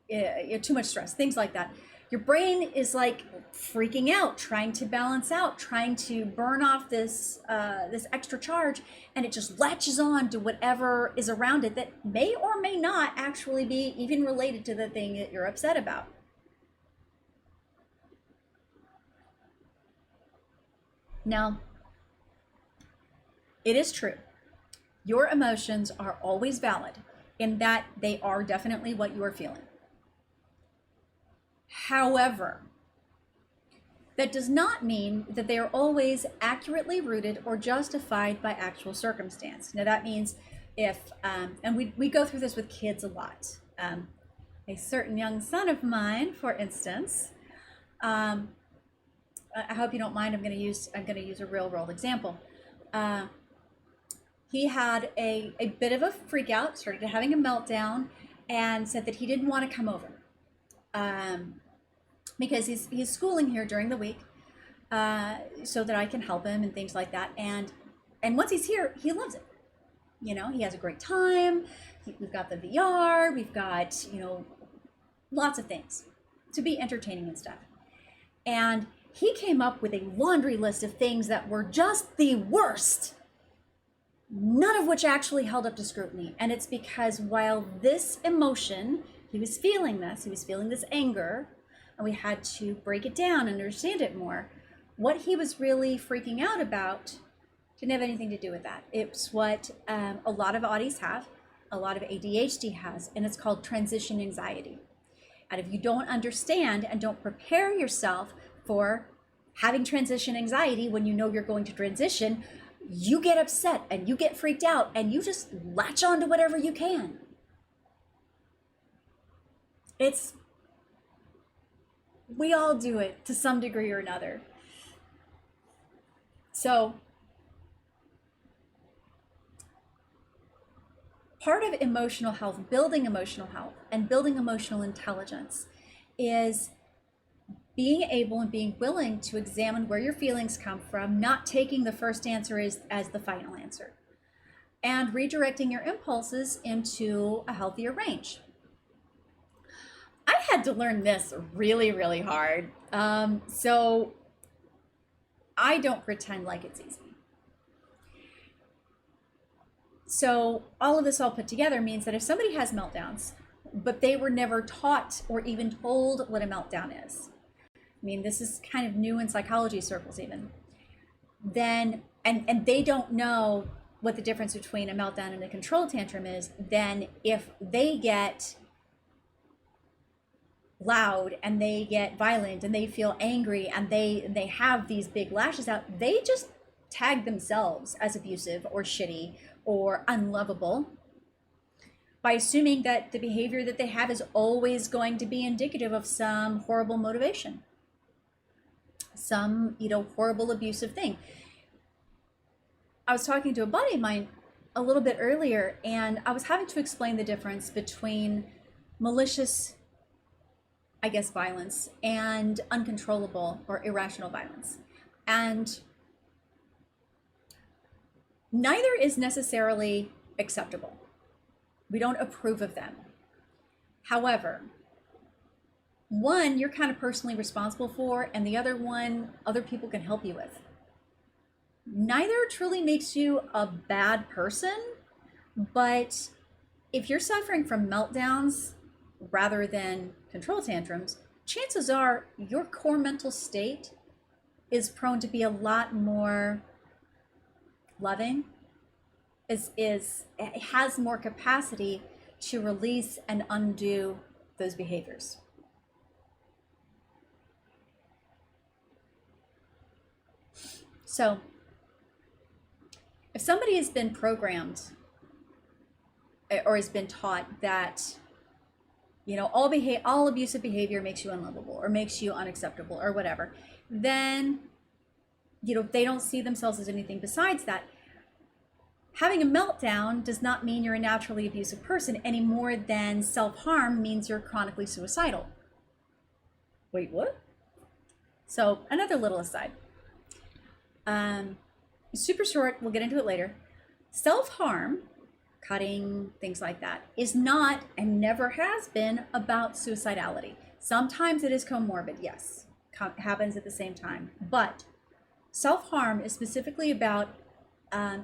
too much stress, things like that. Your brain is like freaking out, trying to balance out, trying to burn off this extra charge, and it just latches on to whatever is around it that may or may not actually be even related to the thing that you're upset about. Now, it is true. Your emotions are always valid in that they are definitely what you are feeling. However, that does not mean that they are always accurately rooted or justified by actual circumstance. Now that means if, and we go through this with kids a lot. A certain young son of mine, for instance, I hope you don't mind, I'm gonna use a real world example. He had a bit of a freak out, started having a meltdown, and said that he didn't want to come over. Because he's schooling here during the week, so that I can help him and things like that. And once he's here, he loves it. You know, he has a great time. We've got the VR, we've got, you know, lots of things to be entertaining and stuff. And he came up with a laundry list of things that were just the worst, none of which actually held up to scrutiny. And it's because while this emotion, he was feeling this anger, and we had to break it down and understand it more. What he was really freaking out about didn't have anything to do with that. It's what a lot of Audis have, a lot of ADHD has, and it's called transition anxiety. And if you don't understand and don't prepare yourself for having transition anxiety when you know you're going to transition, you get upset and you get freaked out and you just latch on to whatever you can. It's We all do it to some degree or another. So part of emotional health, building emotional health and building emotional intelligence, is being able and being willing to examine where your feelings come from, not taking the first answer as the final answer, and redirecting your impulses into a healthier range. I had to learn this really, really hard. So I don't pretend like it's easy. So all of this all put together means that if somebody has meltdowns, but they were never taught or even told what a meltdown is, I mean, this is kind of new in psychology circles even, then, and they don't know what the difference between a meltdown and a control tantrum is, then if they get loud and they get violent and they feel angry and they have these big lashes out, they just tag themselves as abusive or shitty or unlovable by assuming that the behavior that they have is always going to be indicative of some horrible motivation, some, horrible abusive thing. I was talking to a buddy of mine a little bit earlier, and I was having to explain the difference between malicious, violence and uncontrollable or irrational violence. And neither is necessarily acceptable. We don't approve of them. However, one you're kind of personally responsible for, and the other one other people can help you with. Neither truly makes you a bad person, but if you're suffering from meltdowns rather than control tantrums, chances are your core mental state is prone to be a lot more loving, it has more capacity to release and undo those behaviors. So if somebody has been programmed or has been taught that, all abusive behavior makes you unlovable or makes you unacceptable or whatever, then, they don't see themselves as anything besides that. Having a meltdown does not mean you're a naturally abusive person any more than self-harm means you're chronically suicidal. Wait, what? So another little aside. Super short, we'll get into it later. Self-harm, cutting, things like that, is not and never has been about suicidality. Sometimes it is comorbid, yes, happens at the same time. But self-harm is specifically about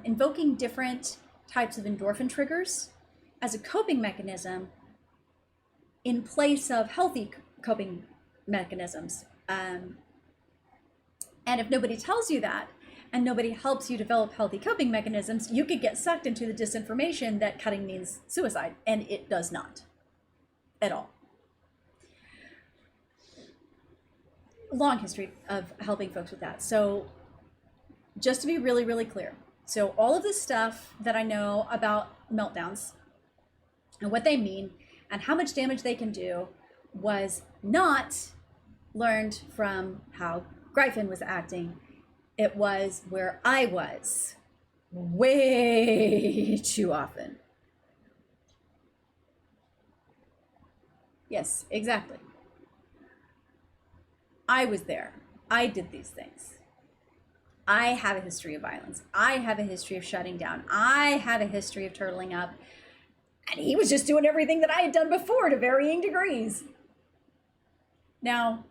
invoking different types of endorphin triggers as a coping mechanism in place of healthy coping mechanisms. And if nobody tells you that, and nobody helps you develop healthy coping mechanisms, you could get sucked into the disinformation that cutting means suicide, and it does not at all. Long history of helping folks with that. So just to be really, really clear. So all of this stuff that I know about meltdowns and what they mean and how much damage they can do was not learned from how StGryphon was acting. It was where I was way too often. Yes, exactly. I was there. I did these things. I have a history of violence. I have a history of shutting down. I have a history of turtling up. And he was just doing everything that I had done before to varying degrees. Now,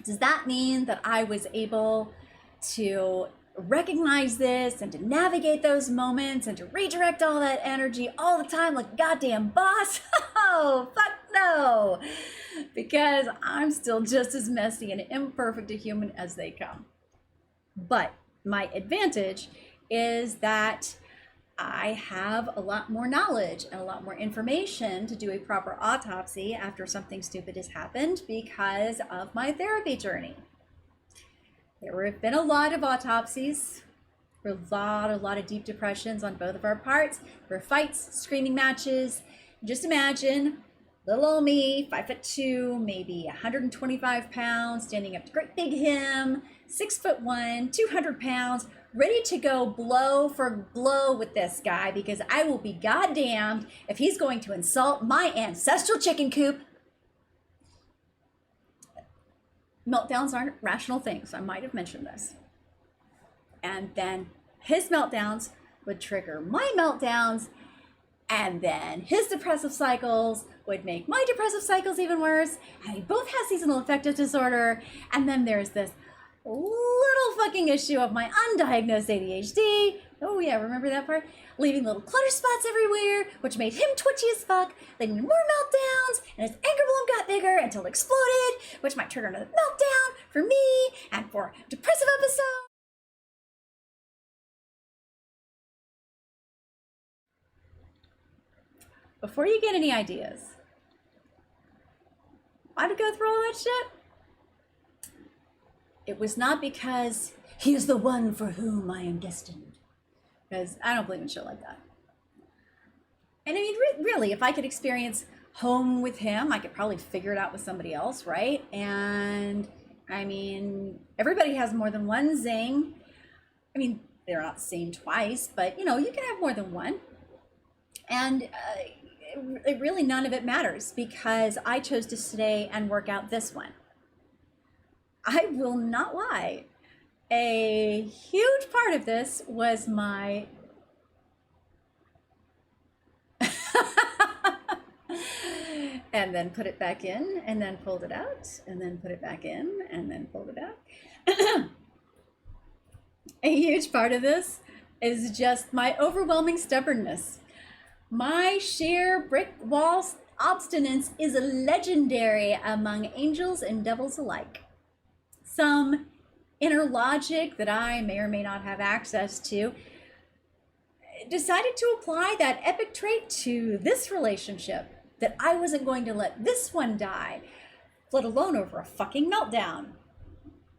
does that mean that I was able to recognize this and to navigate those moments and to redirect all that energy all the time like a goddamn boss? Oh, fuck no. Because I'm still just as messy and imperfect a human as they come. But my advantage is that I have a lot more knowledge and a lot more information to do a proper autopsy after something stupid has happened because of my therapy journey. There have been a lot of autopsies, a lot of deep depressions on both of our parts. There were fights, screaming matches. Just imagine little old me, 5'2", maybe 125 pounds, standing up to great big him, 6'1", 200 pounds, ready to go blow for blow with this guy, because I will be goddamned if he's going to insult my ancestral chicken coop. Meltdowns aren't rational things. I might have mentioned this. And then his meltdowns would trigger my meltdowns, and then his depressive cycles would make my depressive cycles even worse. And we both have seasonal affective disorder. And then there's this little fucking issue of my undiagnosed ADHD. Oh yeah, remember that part? Leaving little clutter spots everywhere, which made him twitchy as fuck, leading to more meltdowns, and his anger balloon got bigger until it exploded, which might trigger another meltdown for me and for a depressive episode. Before you get any ideas, why'd I go through all that shit? It was not because he is the one for whom I am destined. Because I don't believe in shit like that. And I mean, really, if I could experience home with him, I could probably figure it out with somebody else, right? And I mean, everybody has more than one zing. I mean, they're not the same twice, but you know, you can have more than one. And it really, none of it matters, because I chose to stay and work out this one. I will not lie. A huge part of this was my and then put it back in, and then pulled it out, and then put it back in, and then pulled it out. A huge part of this is just my overwhelming stubbornness. My sheer brick wall obstinance is legendary among angels and devils alike. Some inner logic that I may or may not have access to decided to apply that epic trait to this relationship, that I wasn't going to let this one die, let alone over a fucking meltdown.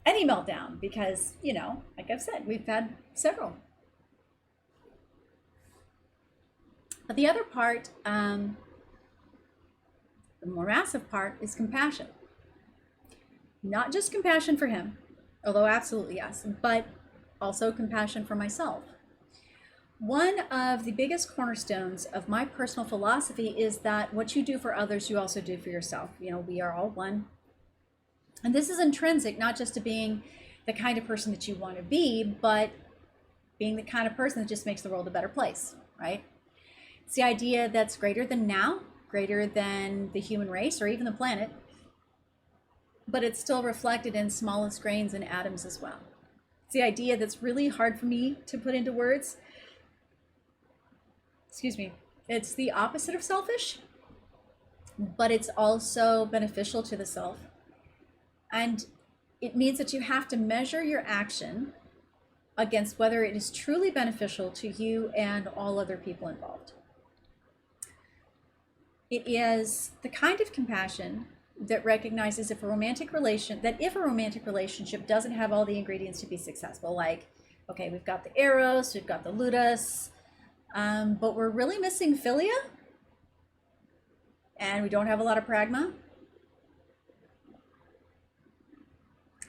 Any meltdown, because, you know, like I've said, we've had several. But the other part, the more massive part, is compassion. Not just compassion for him, although absolutely yes, but also compassion for myself. One of the biggest cornerstones of my personal philosophy is that what you do for others, you also do for yourself. You know, we are all one. And this is intrinsic, not just to being the kind of person that you want to be, but being the kind of person that just makes the world a better place, right? It's the idea that's greater than now, greater than the human race or even the planet, but it's still reflected in smallest grains and atoms as well. It's the idea that's really hard for me to put into words. Excuse me. It's the opposite of selfish, but it's also beneficial to the self. And it means that you have to measure your action against whether it is truly beneficial to you and all other people involved. It is the kind of compassion that recognizes if a romantic relationship doesn't have all the ingredients to be successful, like, okay, we've got the eros, we've got the ludus, but we're really missing philia, and we don't have a lot of pragma.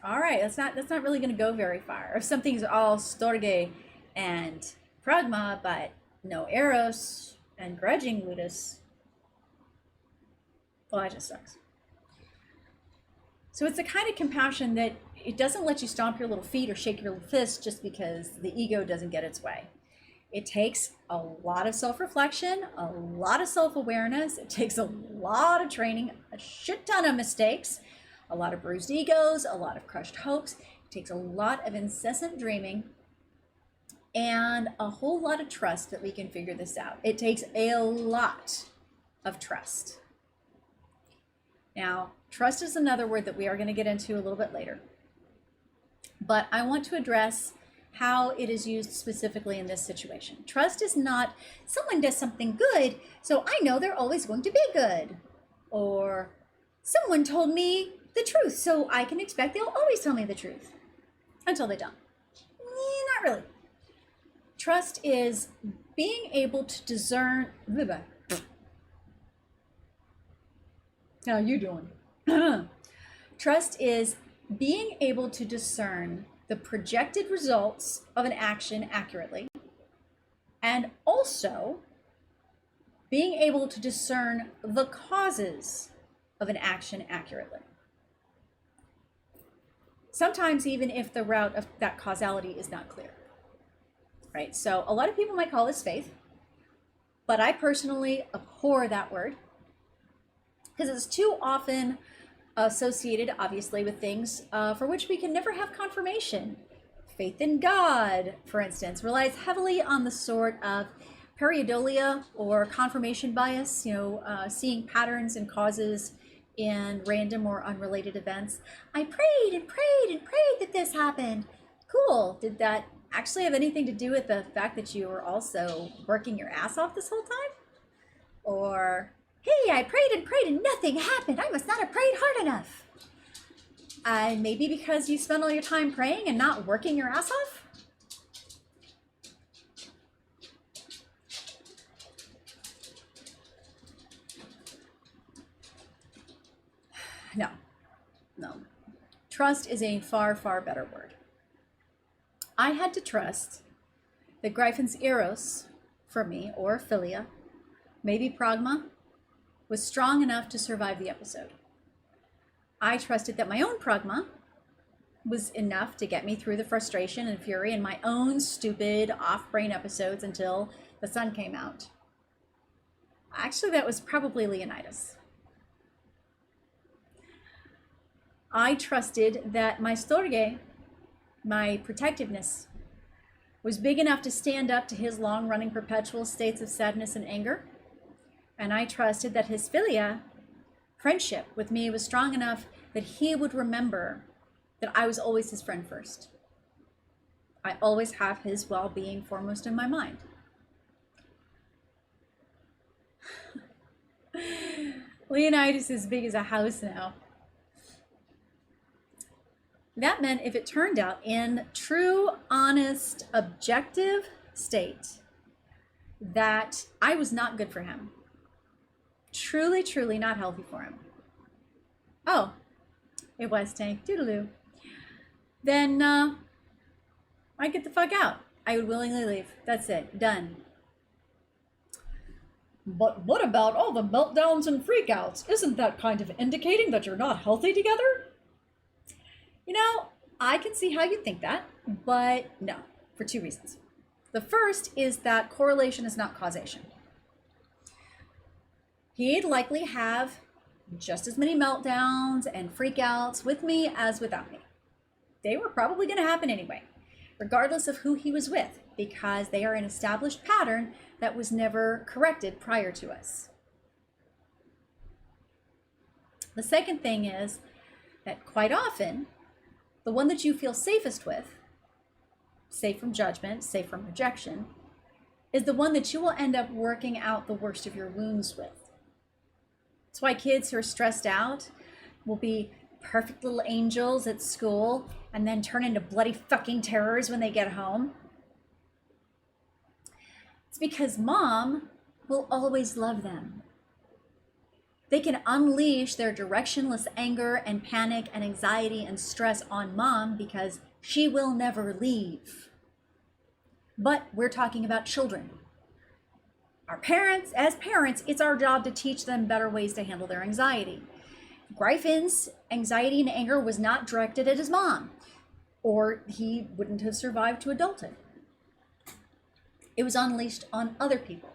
All right, that's not really going to go very far. If something's all storge and pragma, but no eros and grudging ludus, well, that just sucks. So it's the kind of compassion that it doesn't let you stomp your little feet or shake your little fist just because the ego doesn't get its way. It takes a lot of self-reflection, a lot of self-awareness. It takes a lot of training, a shit ton of mistakes, a lot of bruised egos, a lot of crushed hopes. It takes a lot of incessant dreaming and a whole lot of trust that we can figure this out. It takes a lot of trust. Now, trust is another word that we are going to get into a little bit later. But I want to address how it is used specifically in this situation. Trust is not someone does something good, so I know they're always going to be good. Or someone told me the truth, so I can expect they'll always tell me the truth. Until they don't. Not really. Trust is being able to discern... How you doing? Trust is being able to discern the projected results of an action accurately, and also being able to discern the causes of an action accurately. Sometimes even if the route of that causality is not clear, right? So a lot of people might call this faith, but I personally abhor that word because it's too often associated, obviously, with things for which we can never have confirmation. Faith in God, for instance, relies heavily on the sort of pareidolia or confirmation bias, seeing patterns and causes in random or unrelated events. I prayed and prayed and prayed that this happened. Cool. Did that actually have anything to do with the fact that you were also working your ass off this whole time? Or, hey, I prayed and nothing happened. I must not have prayed hard enough. Maybe because you spent all your time praying and not working your ass off? No. Trust is a far, far better word. I had to trust that Gryphon's eros for me, or philia, maybe pragma, was strong enough to survive the episode. I trusted that my own pragma was enough to get me through the frustration and fury in my own stupid off-brain episodes until the sun came out. Actually, that was probably Leonidas. I trusted that my storge, my protectiveness, was big enough to stand up to his long-running perpetual states of sadness and anger. And I trusted that his philia, friendship with me, was strong enough that he would remember that I was always his friend first. I always have his well-being foremost in my mind. Leonidas is big as a house now. That meant if it turned out in true, honest, objective state that I was not good for him, truly, truly not healthy for him. Oh, it was Tank, doodaloo. Then I'd get the fuck out. I would willingly leave. That's it, done. But what about all the meltdowns and freakouts? Isn't that kind of indicating that you're not healthy together? I can see how you think that, but no, for two reasons. The first is that correlation is not causation. He'd likely have just as many meltdowns and freakouts with me as without me. They were probably going to happen anyway, regardless of who he was with, because they are an established pattern that was never corrected prior to us. The second thing is that quite often, the one that you feel safest with, safe from judgment, safe from rejection, is the one that you will end up working out the worst of your wounds with. That's why kids who are stressed out will be perfect little angels at school and then turn into bloody fucking terrors when they get home. It's because mom will always love them. They can unleash their directionless anger and panic and anxiety and stress on mom because she will never leave. But we're talking about children. As parents, it's our job to teach them better ways to handle their anxiety. Gryphon's anxiety and anger was not directed at his mom, or he wouldn't have survived to adulthood. It was unleashed on other people.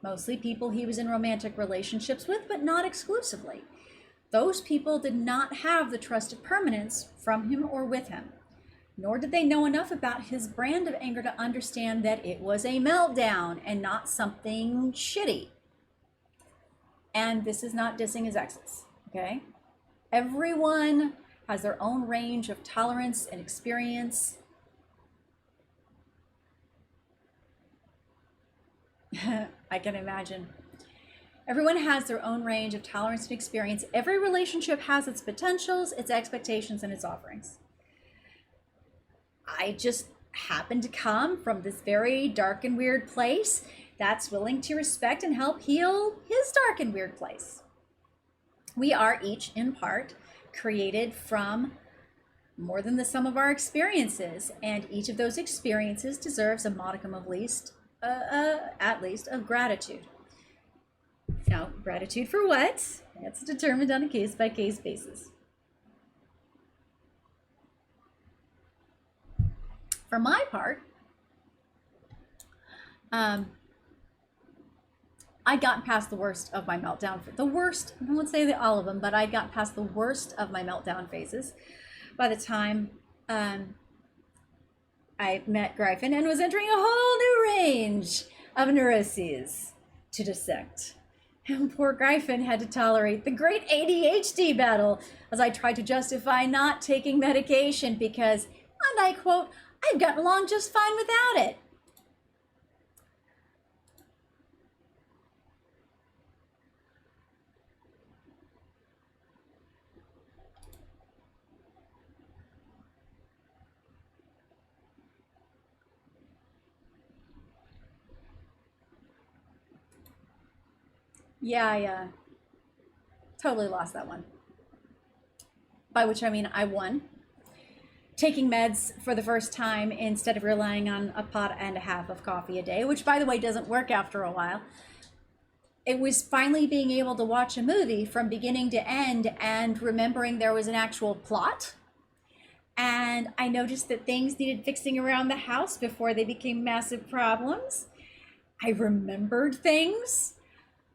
Mostly people he was in romantic relationships with, but not exclusively. Those people did not have the trust of permanence from him or with him, nor did they know enough about his brand of anger to understand that it was a meltdown and not something shitty. And this is not dissing his exes, okay? Everyone has their own range of tolerance and experience. I can imagine. Everyone has their own range of tolerance and experience. Every relationship has its potentials, its expectations, and its offerings. I just happen to come from this very dark and weird place that's willing to respect and help heal his dark and weird place. We are each in part created from more than the sum of our experiences, and each of those experiences deserves a modicum of at least of gratitude. Now, gratitude for what? That's determined on a case-by-case basis. For my part, I got past the worst of my meltdown. The worst, I won't say that all of them, but I got past the worst of my meltdown phases by the time I met Gryphon and was entering a whole new range of neuroses to dissect. And poor Gryphon had to tolerate the great ADHD battle as I tried to justify not taking medication because, and I quote, "I've gotten along just fine without it." Yeah, I totally lost that one. By which I mean I won. Taking meds for the first time instead of relying on a pot and a half of coffee a day, which by the way doesn't work after a while. It was finally being able to watch a movie from beginning to end and remembering there was an actual plot. And I noticed that things needed fixing around the house before they became massive problems. I remembered things.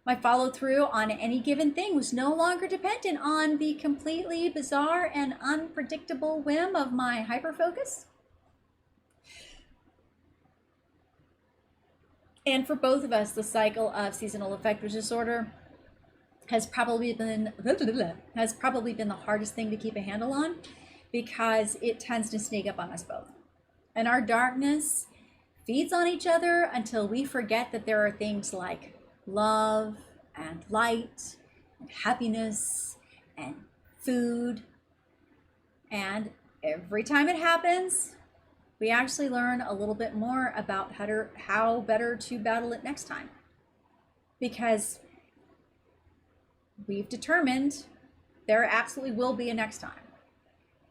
My follow through on any given thing was no longer dependent on the completely bizarre and unpredictable whim of my hyperfocus. And for both of us, the cycle of seasonal affective disorder has probably been the hardest thing to keep a handle on because it tends to sneak up on us both. And our darkness feeds on each other until we forget that there are things like love and light and happiness and food. And every time it happens, we actually learn a little bit more about how better to battle it next time. Because we've determined there absolutely will be a next time.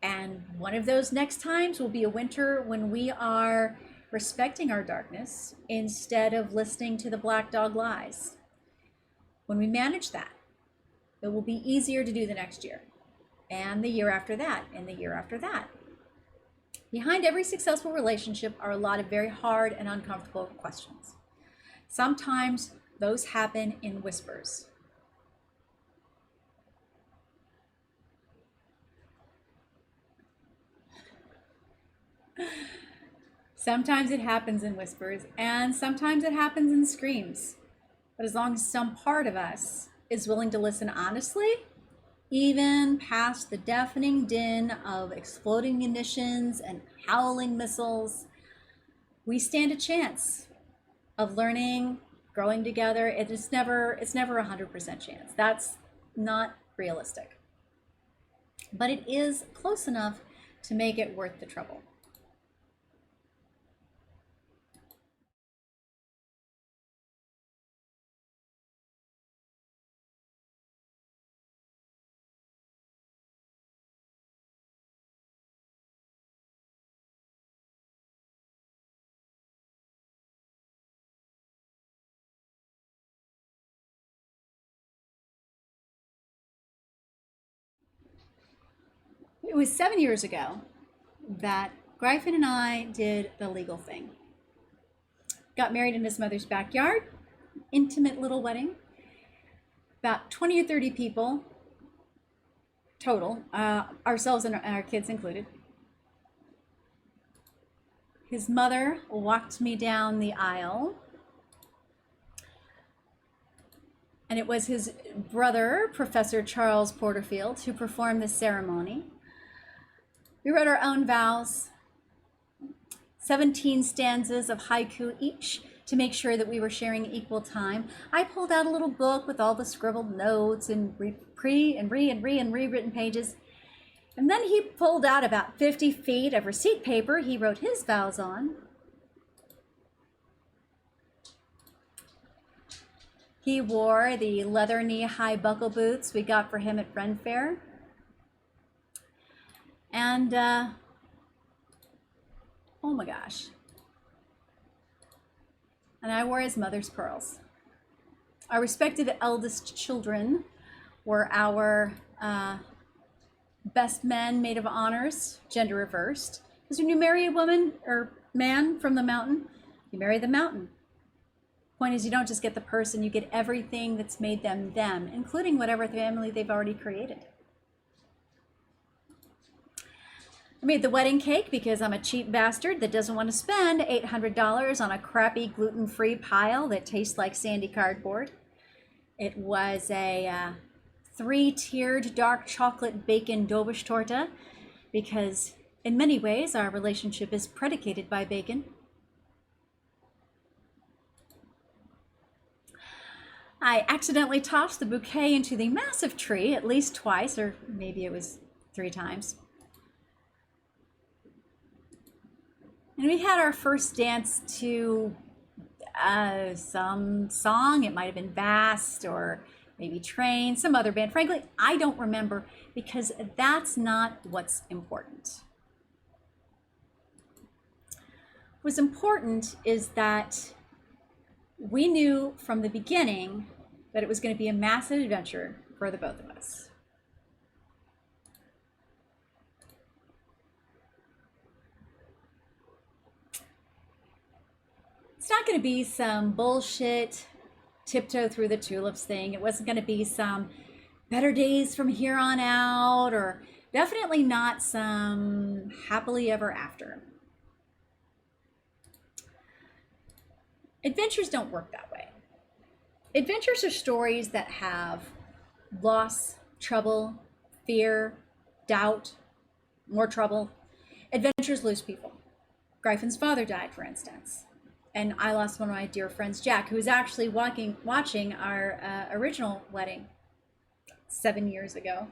And one of those next times will be a winter when we are respecting our darkness instead of listening to the black dog lies. When we manage that, it will be easier to do the next year, and the year after that, and the year after that. Behind every successful relationship are a lot of very hard and uncomfortable questions. Sometimes those happen in whispers. Sometimes it happens in whispers, and sometimes it happens in screams. But as long as some part of us is willing to listen honestly, even past the deafening din of exploding munitions and howling missiles, we stand a chance of learning, growing together. It's never 100% chance. That's not realistic. But it is close enough to make it worth the trouble. It was 7 years ago that Gryphon and I did the legal thing. Got married in his mother's backyard, intimate little wedding. About 20 or 30 people total, ourselves and our kids included. His mother walked me down the aisle, and it was his brother, Professor Charles Porterfield, who performed the ceremony. We wrote our own vows, 17 stanzas of haiku each to make sure that we were sharing equal time. I pulled out a little book with all the scribbled notes and rewritten pages. And then he pulled out about 50 feet of receipt paper he wrote his vows on. He wore the leather knee-high buckle boots we got for him at Friend Fair. And, oh my gosh. And I wore his mother's pearls. Our respected eldest children were our best men, maid of honors, gender reversed. Because when you marry a woman or man from the mountain, you marry the mountain. Point is, you don't just get the person, you get everything that's made them them, including whatever family they've already created. I made the wedding cake because I'm a cheap bastard that doesn't want to spend $800 on a crappy gluten-free pile that tastes like sandy cardboard. It was a 3-tiered dark chocolate bacon dobish torta because in many ways our relationship is predicated by bacon. I accidentally tossed the bouquet into the massive tree at least twice, or maybe it was 3 times. And we had our first dance to some song. It might have been Vast or maybe Train, some other band. Frankly, I don't remember because that's not what's important. What's important is that we knew from the beginning that it was going to be a massive adventure for the both of us. It's not going to be some bullshit tiptoe through the tulips thing. It wasn't going to be some better days from here on out, or definitely not some happily ever after. Adventures don't work that way. Adventures are stories that have loss, trouble, fear, doubt, more trouble. Adventures lose people. StGryphon's father died, for instance. And I lost one of my dear friends, Jack, who was actually watching our original wedding 7 years ago.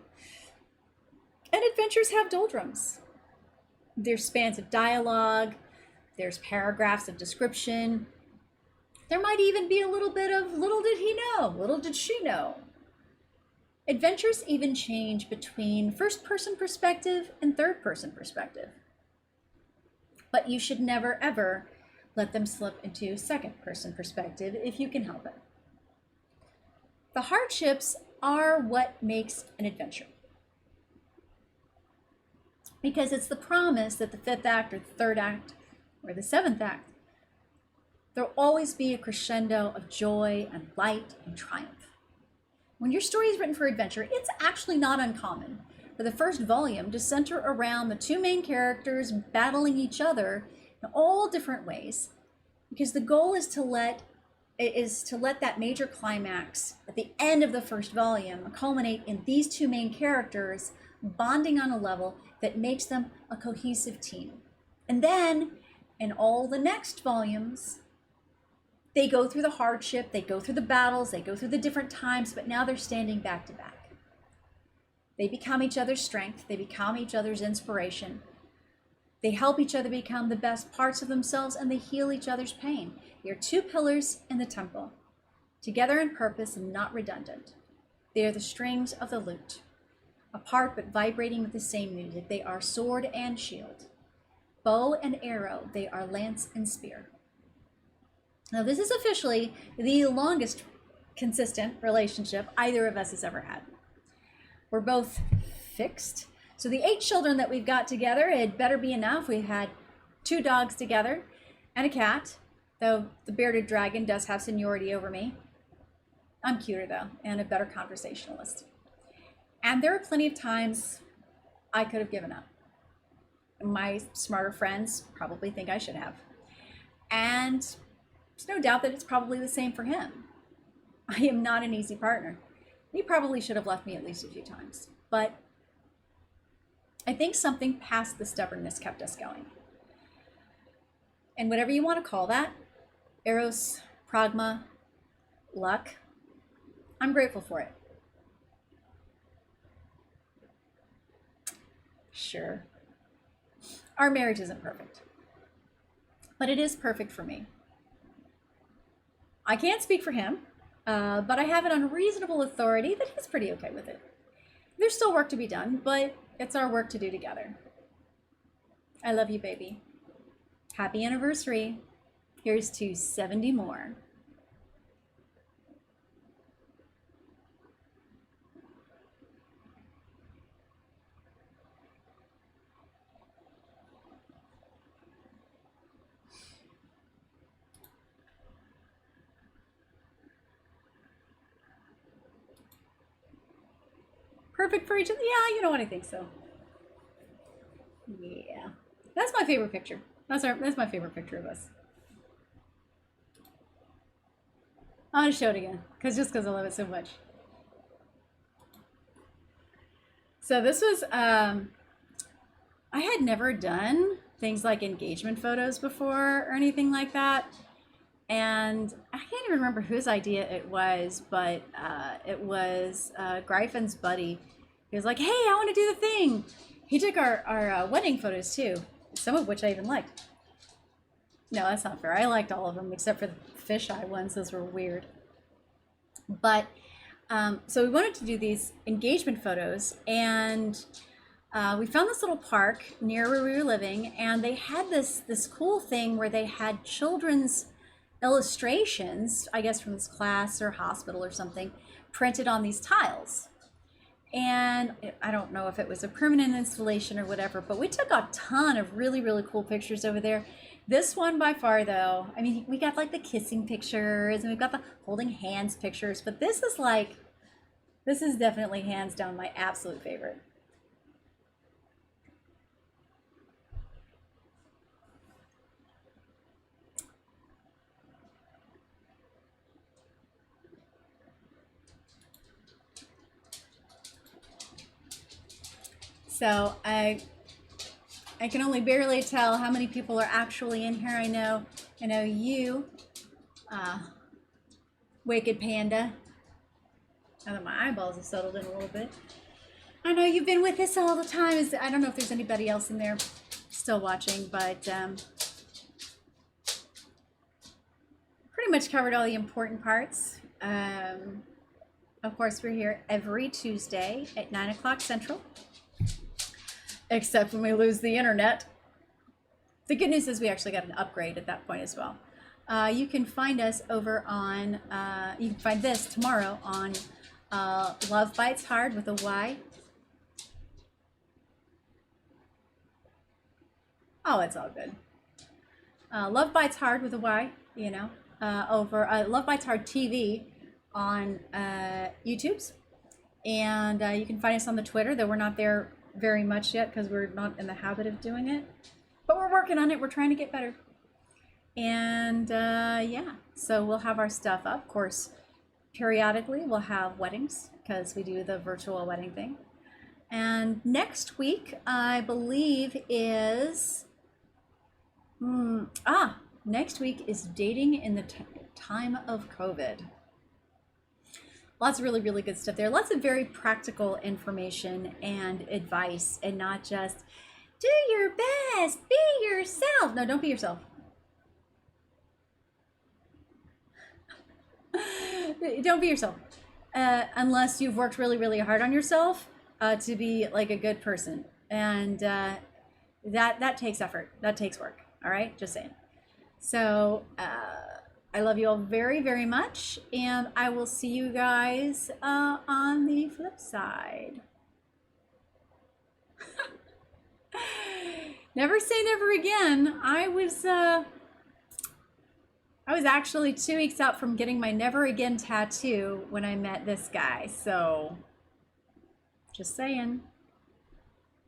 And adventures have doldrums. There's spans of dialogue. There's paragraphs of description. There might even be a little bit of little did he know, little did she know. Adventures even change between first-person perspective and third-person perspective. But you should never, ever let them slip into second-person perspective if you can help it. The hardships are what makes an adventure. Because it's the promise that the 5th act or the 3rd act or the 7th act, there'll always be a crescendo of joy and light and triumph. When your story is written for adventure, it's actually not uncommon for the first volume to center around the 2 main characters battling each other in all different ways, because the goal is to let that major climax at the end of the first volume culminate in these 2 main characters bonding on a level that makes them a cohesive team. And then in all the next volumes, they go through the hardship, they go through the battles, they go through the different times, but now they're standing back to back. They become each other's strength, they become each other's inspiration. They help each other become the best parts of themselves, and they heal each other's pain. They are 2 pillars in the temple, together in purpose and not redundant. They are the strings of the lute, apart but vibrating with the same music. They are sword and shield, bow and arrow. They are lance and spear. Now, this is officially the longest consistent relationship either of us has ever had. We're both fixed. So the 8 children that we've got together, it better be enough. We had 2 dogs together and a cat, though the bearded dragon does have seniority over me. I'm cuter, though, and a better conversationalist. And there are plenty of times I could have given up. My smarter friends probably think I should have. And there's no doubt that it's probably the same for him. I am not an easy partner. He probably should have left me at least a few times. But I think something past the stubbornness kept us going. And whatever you want to call that, eros, pragma, luck, I'm grateful for it. Sure. Our marriage isn't perfect, but it is perfect for me. I can't speak for him. but I have it on reasonable authority that he's pretty okay with it. There's still work to be done, but it's our work to do together. I love you, baby. Happy anniversary. Here's to 70 more. Perfect for each other? Yeah, you know what, I think so. Yeah. That's my favorite picture. That's my favorite picture of us. I'm gonna show it again, just because I love it so much. So this was, I had never done things like engagement photos before or anything like that. And I can't even remember whose idea it was, but it was StGryphon's buddy. He was like, hey, I want to do the thing. He took our wedding photos too, some of which I even liked. No, that's not fair. I liked all of them except for the fisheye ones. Those were weird. But so we wanted to do these engagement photos, and we found this little park near where we were living, and they had this cool thing where they had children's illustrations, I guess from this class or hospital or something, printed on these tiles. And I don't know if it was a permanent installation or whatever, but we took a ton of really, really cool pictures over there. This one by far though, I mean, we got like the kissing pictures and we've got the holding hands pictures, but this is definitely hands down my absolute favorite. So I can only barely tell how many people are actually in here. I know you, Wicked Panda. Now that my eyeballs have settled in a little bit. I know you've been with us all the time. I don't know if there's anybody else in there still watching, but pretty much covered all the important parts. Of course, we're here every Tuesday at 9 o'clock Central. Except when we lose the internet. The good news is we actually got an upgrade at that point as well. You can find us over on, you can find this tomorrow on Love Bytes Hard with a Y. Oh, it's all good. Love Bytes Hard with a Y, you know, over Love Bytes Hard TV on YouTube's. And you can find us on the Twitter, though we're not there very much yet because we're not in the habit of doing it, but we're working on it. We're trying to get better. And yeah, so we'll have our stuff up. Of course, periodically we'll have weddings because we do the virtual wedding thing. And next week, I believe is next week is dating in the time of COVID. Lots of really, really good stuff there. Lots of very practical information and advice, and not just do your best, be yourself. No, don't be yourself. Don't be yourself. Unless you've worked really, really hard on yourself to be like a good person. And that takes effort. That takes work. All right? Just saying. So, I love you all very, very much, and I will see you guys on the flip side. Never say never again. I was actually 2 weeks out from getting my never again tattoo when I met this guy. So, just saying.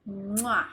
Mwah.